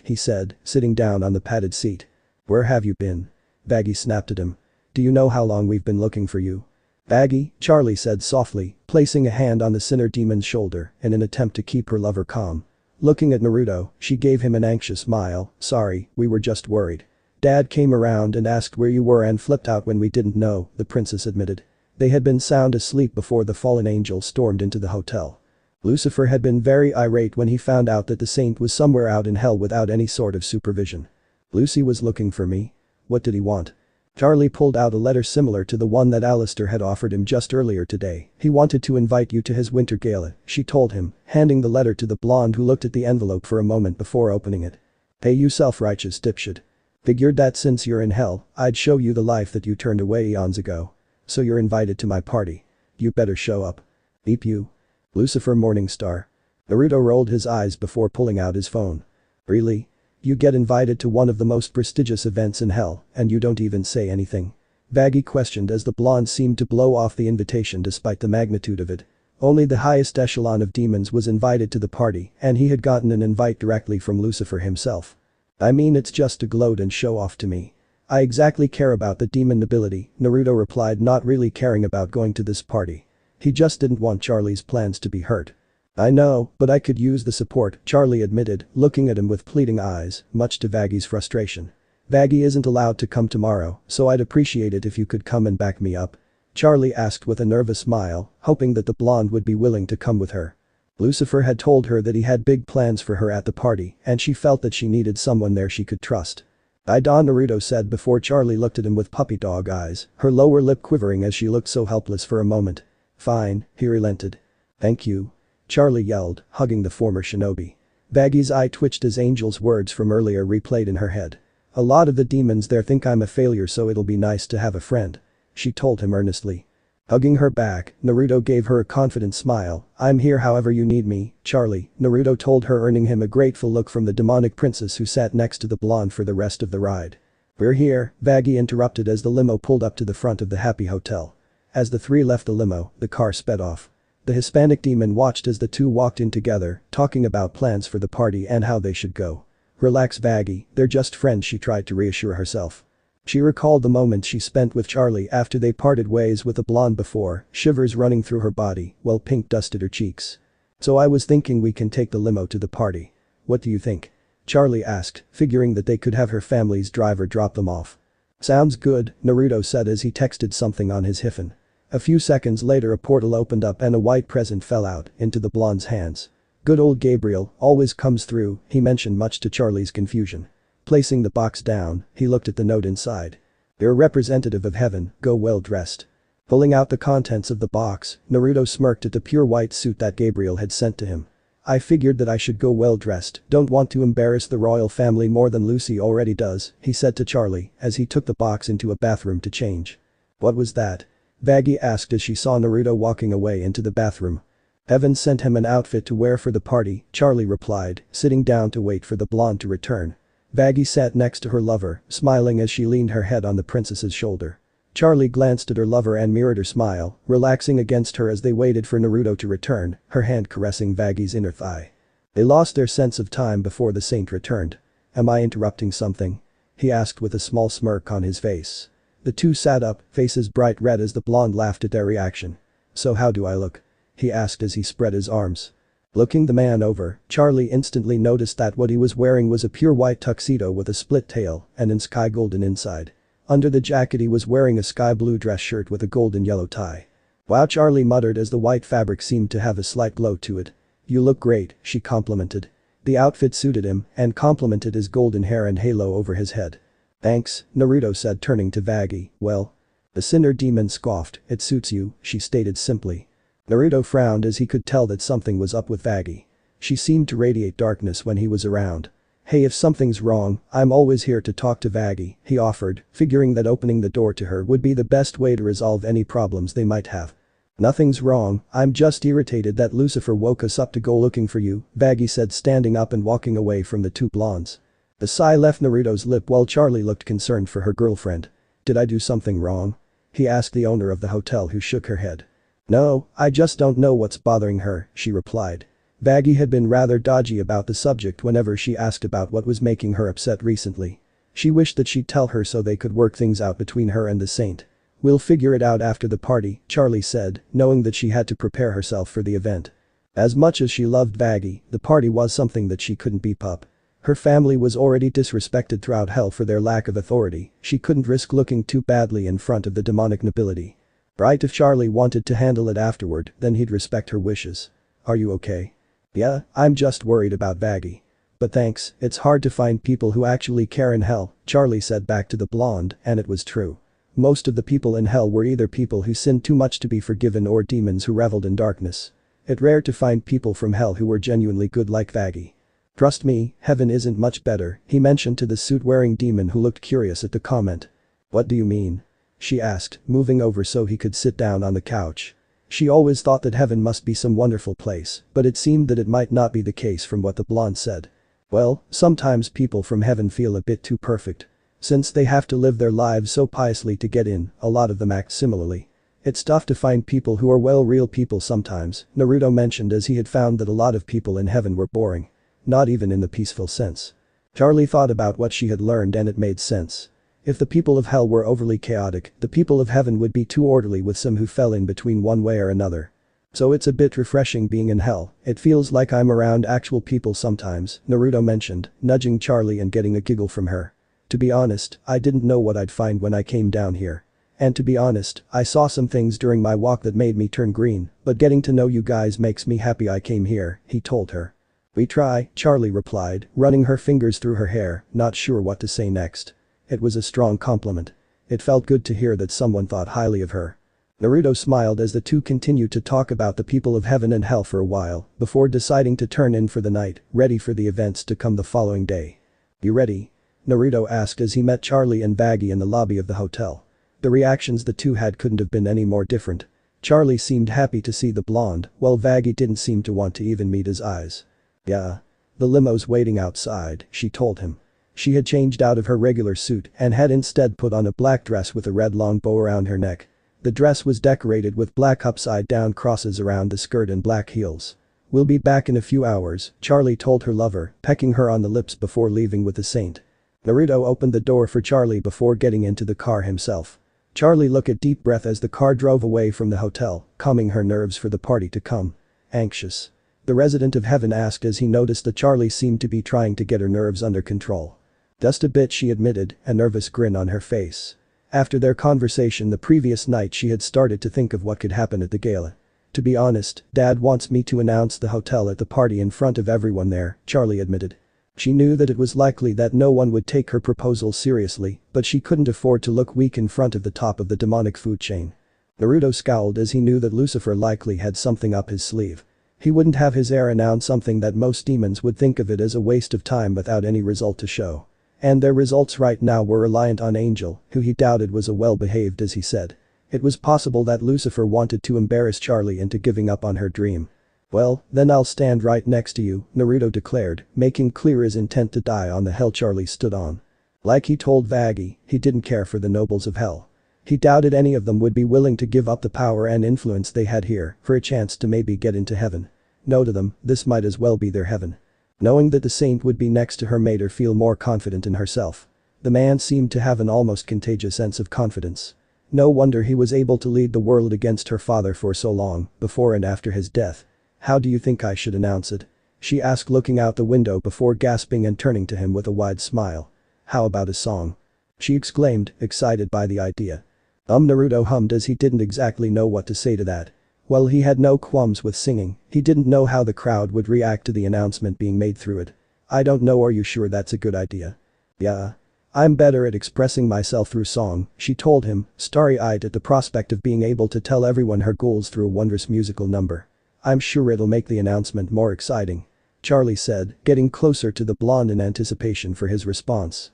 He said, sitting down on the padded seat. Where have you been? Baggy snapped at him. Do you know how long we've been looking for you? Baggy, Cherri said softly, placing a hand on the sinner demon's shoulder in an attempt to keep her lover calm. Looking at Naruto, she gave him an anxious smile. Sorry, we were just worried. Dad came around and asked where you were and flipped out when we didn't know, the princess admitted. They had been sound asleep before the fallen angel stormed into the hotel. Lucifer had been very irate when he found out that the saint was somewhere out in hell without any sort of supervision. Lucy was looking for me? What did he want? Charlie pulled out a letter similar to the one that Alistair had offered him just earlier today. He wanted to invite you to his winter gala, she told him, handing the letter to the blonde who looked at the envelope for a moment before opening it. Hey, you self-righteous dipshit. Figured that since you're in hell, I'd show you the life that you turned away eons ago. So you're invited to my party. You better show up. Beep you. Lucifer Morningstar. Naruto rolled his eyes before pulling out his phone. Really? You get invited to one of the most prestigious events in hell, and you don't even say anything? Baggy questioned as the blonde seemed to blow off the invitation despite the magnitude of it. Only the highest echelon of demons was invited to the party, and he had gotten an invite directly from Lucifer himself. I mean, it's just to gloat and show off to me. I exactly care about the demon nobility, Naruto replied, not really caring about going to this party. He just didn't want Charlie's plans to be hurt. I know, but I could use the support, Charlie admitted, looking at him with pleading eyes, much to Vaggy's frustration. Vaggy isn't allowed to come tomorrow, so I'd appreciate it if you could come and back me up. Charlie asked with a nervous smile, hoping that the blonde would be willing to come with her. Lucifer had told her that he had big plans for her at the party, and she felt that she needed someone there she could trust. I don't, Naruto said before Charlie looked at him with puppy dog eyes, her lower lip quivering as she looked so helpless for a moment. Fine, he relented. Thank you. Charlie yelled, hugging the former shinobi. Vaggy's eye twitched as Angel's words from earlier replayed in her head. A lot of the demons there think I'm a failure, so it'll be nice to have a friend. She told him earnestly. Hugging her back, Naruto gave her a confident smile. I'm here however you need me, Charlie, Naruto told her, earning him a grateful look from the demonic princess who sat next to the blonde for the rest of the ride. We're here, Vaggy interrupted as the limo pulled up to the front of the Happy Hotel. As the three left the limo, the car sped off. The Hispanic demon watched as the two walked in together, talking about plans for the party and how they should go. Relax, Vaggy, they're just friends, she tried to reassure herself. She recalled the moments she spent with Charlie after they parted ways with the blonde before, shivers running through her body, while pink dusted her cheeks. So I was thinking we can take the limo to the party. What do you think? Charlie asked, figuring that they could have her family's driver drop them off. Sounds good, Naruto said as he texted something on his hiphone. A few seconds later a portal opened up and a white present fell out into the blonde's hands. Good old Gabriel, always comes through, he mentioned, much to Charlie's confusion. Placing the box down, he looked at the note inside. You're a representative of heaven, go well dressed. Pulling out the contents of the box, Naruto smirked at the pure white suit that Gabriel had sent to him. I figured that I should go well dressed, don't want to embarrass the royal family more than Lucy already does, he said to Charlie as he took the box into a bathroom to change. What was that? Vaggy asked as she saw Naruto walking away into the bathroom. Heaven sent him an outfit to wear for the party, Charlie replied, sitting down to wait for the blonde to return. Vaggy sat next to her lover, smiling as she leaned her head on the princess's shoulder. Charlie glanced at her lover and mirrored her smile, relaxing against her as they waited for Naruto to return, her hand caressing Vaggy's inner thigh. They lost their sense of time before the saint returned. Am I interrupting something? He asked with a small smirk on his face. The two sat up, faces bright red as the blonde laughed at their reaction. So how do I look? He asked as he spread his arms. Looking the man over, Charlie instantly noticed that what he was wearing was a pure white tuxedo with a split tail and in sky golden inside. Under the jacket he was wearing a sky blue dress shirt with a golden yellow tie. Wow, Charlie muttered as the white fabric seemed to have a slight glow to it. You look great, she complimented. The outfit suited him and complemented his golden hair and halo over his head. Thanks, Naruto said, turning to Vaggy. Well. The Sinner demon scoffed, it suits you, she stated simply. Naruto frowned as he could tell that something was up with Vaggy. She seemed to radiate darkness when he was around. Hey, if something's wrong, I'm always here to talk to Vaggy, he offered, figuring that opening the door to her would be the best way to resolve any problems they might have. Nothing's wrong, I'm just irritated that Lucifer woke us up to go looking for you, Vaggy said, standing up and walking away from the two blondes. The sigh left Naruto's lip while Charlie looked concerned for her girlfriend. Did I do something wrong? He asked the owner of the hotel, who shook her head. No, I just don't know what's bothering her, she replied. Vaggy had been rather dodgy about the subject whenever she asked about what was making her upset recently. She wished that she'd tell her so they could work things out between her and the saint. We'll figure it out after the party, Charlie said, knowing that she had to prepare herself for the event. As much as she loved Vaggy, the party was something that she couldn't beep up. Her family was already disrespected throughout hell for their lack of authority, she couldn't risk looking too badly in front of the demonic nobility. Right, if Charlie wanted to handle it afterward, then he'd respect her wishes. Are you okay? Yeah, I'm just worried about Vaggy. But thanks, it's hard to find people who actually care in hell, Charlie said back to the blonde, and it was true. Most of the people in hell were either people who sinned too much to be forgiven or demons who reveled in darkness. It's rare to find people from hell who were genuinely good like Vaggie. Trust me, heaven isn't much better, he mentioned to the suit-wearing demon who looked curious at the comment. What do you mean? She asked, moving over so he could sit down on the couch. She always thought that heaven must be some wonderful place, but it seemed that it might not be the case from what the blonde said. Well, sometimes people from heaven feel a bit too perfect. Since they have to live their lives so piously to get in, a lot of them act similarly. It's tough to find people who are well real people sometimes, Naruto mentioned as he had found that a lot of people in heaven were boring. Not even in the peaceful sense. Charlie thought about what she had learned and it made sense. If the people of hell were overly chaotic, the people of heaven would be too orderly with some who fell in between one way or another. So it's a bit refreshing being in hell, it feels like I'm around actual people sometimes, Naruto mentioned, nudging Charlie and getting a giggle from her. To be honest, I didn't know what I'd find when I came down here. And to be honest, I saw some things during my walk that made me turn green, but getting to know you guys makes me happy I came here, he told her. We try, Charlie replied, running her fingers through her hair, not sure what to say next. It was a strong compliment. It felt good to hear that someone thought highly of her. Naruto smiled as the two continued to talk about the people of heaven and hell for a while, before deciding to turn in for the night, ready for the events to come the following day. You ready? Naruto asked as he met Charlie and Vaggie in the lobby of the hotel. The reactions the two had couldn't have been any more different. Charlie seemed happy to see the blonde, while Vaggie didn't seem to want to even meet his eyes. Yeah. The limo's waiting outside, she told him. She had changed out of her regular suit and had instead put on a black dress with a red long bow around her neck. The dress was decorated with black upside-down crosses around the skirt and black heels. We'll be back in a few hours, Charlie told her lover, pecking her on the lips before leaving with the saint. Naruto opened the door for Charlie before getting into the car himself. Charlie took a deep breath as the car drove away from the hotel, calming her nerves for the party to come. Anxious. The resident of heaven asked as he noticed that Charlie seemed to be trying to get her nerves under control. Just a bit, she admitted, a nervous grin on her face. After their conversation the previous night she had started to think of what could happen at the gala. To be honest, Dad wants me to announce the hotel at the party in front of everyone there, Charlie admitted. She knew that it was likely that no one would take her proposal seriously, but she couldn't afford to look weak in front of the top of the demonic food chain. Naruto scowled as he knew that Lucifer likely had something up his sleeve. He wouldn't have his heir announce something that most demons would think of it as a waste of time without any result to show. And their results right now were reliant on Angel, who he doubted was a well-behaved as he said. It was possible that Lucifer wanted to embarrass Charlie into giving up on her dream. Well, then I'll stand right next to you, Naruto declared, making clear his intent to die on the hell Charlie stood on. Like he told Vaggie, he didn't care for the nobles of hell. He doubted any of them would be willing to give up the power and influence they had here for a chance to maybe get into heaven. No to them, this might as well be their heaven. Knowing that the saint would be next to her made her feel more confident in herself. The man seemed to have an almost contagious sense of confidence. No wonder he was able to lead the world against her father for so long, before and after his death. How do you think I should announce it? She asked looking out the window before gasping and turning to him with a wide smile. How about a song? She exclaimed, excited by the idea. Naruto hummed as he didn't exactly know what to say to that. While he had no qualms with singing, he didn't know how the crowd would react to the announcement being made through it. I don't know, are you sure that's a good idea? Yeah. I'm better at expressing myself through song, she told him, starry-eyed at the prospect of being able to tell everyone her goals through a wondrous musical number. I'm sure it'll make the announcement more exciting. Charlie said, getting closer to the blonde in anticipation for his response.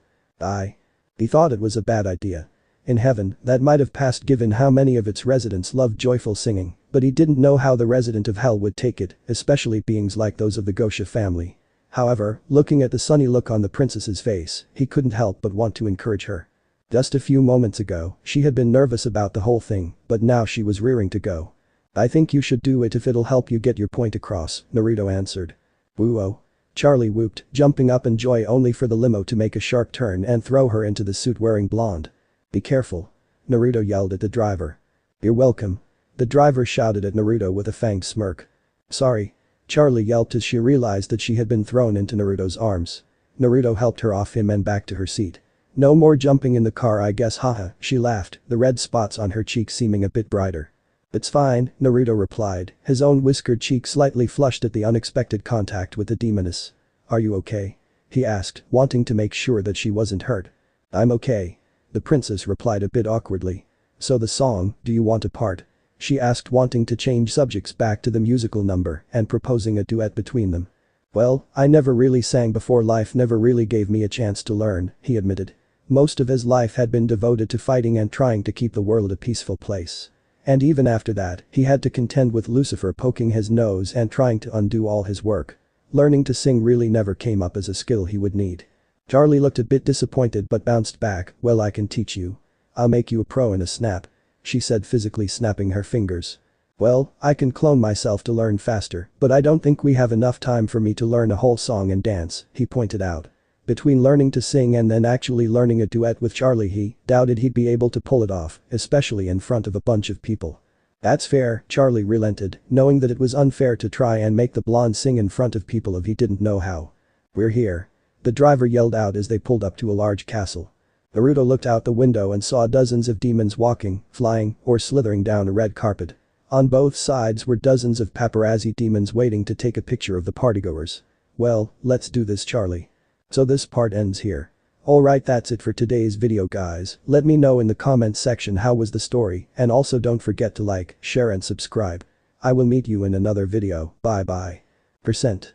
He thought it was a bad idea. In heaven, that might have passed given how many of its residents loved joyful singing, but he didn't know how the resident of hell would take it, especially beings like those of the Gosha family. However, looking at the sunny look on the princess's face, he couldn't help but want to encourage her. Just a few moments ago, she had been nervous about the whole thing, but now she was rearing to go. I think you should do it if it'll help you get your point across, Naruto answered. Woo-oh. Charlie whooped, jumping up in joy only for the limo to make a sharp turn and throw her into the suit-wearing blonde. Be careful. Naruto yelled at the driver. You're welcome. The driver shouted at Naruto with a fanged smirk. Sorry. Charlie yelped as she realized that she had been thrown into Naruto's arms. Naruto helped her off him and back to her seat. No more jumping in the car, I guess, haha, she laughed, the red spots on her cheeks seeming a bit brighter. It's fine, Naruto replied, his own whiskered cheek slightly flushed at the unexpected contact with the demoness. Are you okay? He asked, wanting to make sure that she wasn't hurt. I'm okay. The princess replied a bit awkwardly. So the song, do you want a part? She asked, wanting to change subjects back to the musical number and proposing a duet between them. Well, I never really sang before, life never really gave me a chance to learn, he admitted. Most of his life had been devoted to fighting and trying to keep the world a peaceful place. And even after that, he had to contend with Lucifer poking his nose and trying to undo all his work. Learning to sing really never came up as a skill he would need. Charlie looked a bit disappointed but bounced back, well, I can teach you. I'll make you a pro in a snap. She said, physically snapping her fingers. Well, I can clone myself to learn faster, but I don't think we have enough time for me to learn a whole song and dance, he pointed out. Between learning to sing and then actually learning a duet with Charlie, he doubted he'd be able to pull it off, especially in front of a bunch of people. That's fair, Charlie relented, knowing that it was unfair to try and make the blonde sing in front of people if he didn't know how. We're here. The driver yelled out as they pulled up to a large castle. Naruto looked out the window and saw dozens of demons walking, flying, or slithering down a red carpet. On both sides were dozens of paparazzi demons waiting to take a picture of the partygoers. Well, let's do this, Charlie. So this part ends here. Alright, that's it for today's video, guys. Let me know in the comments section how was the story, and also don't forget to like, share and subscribe. I will meet you in another video. Bye bye. %.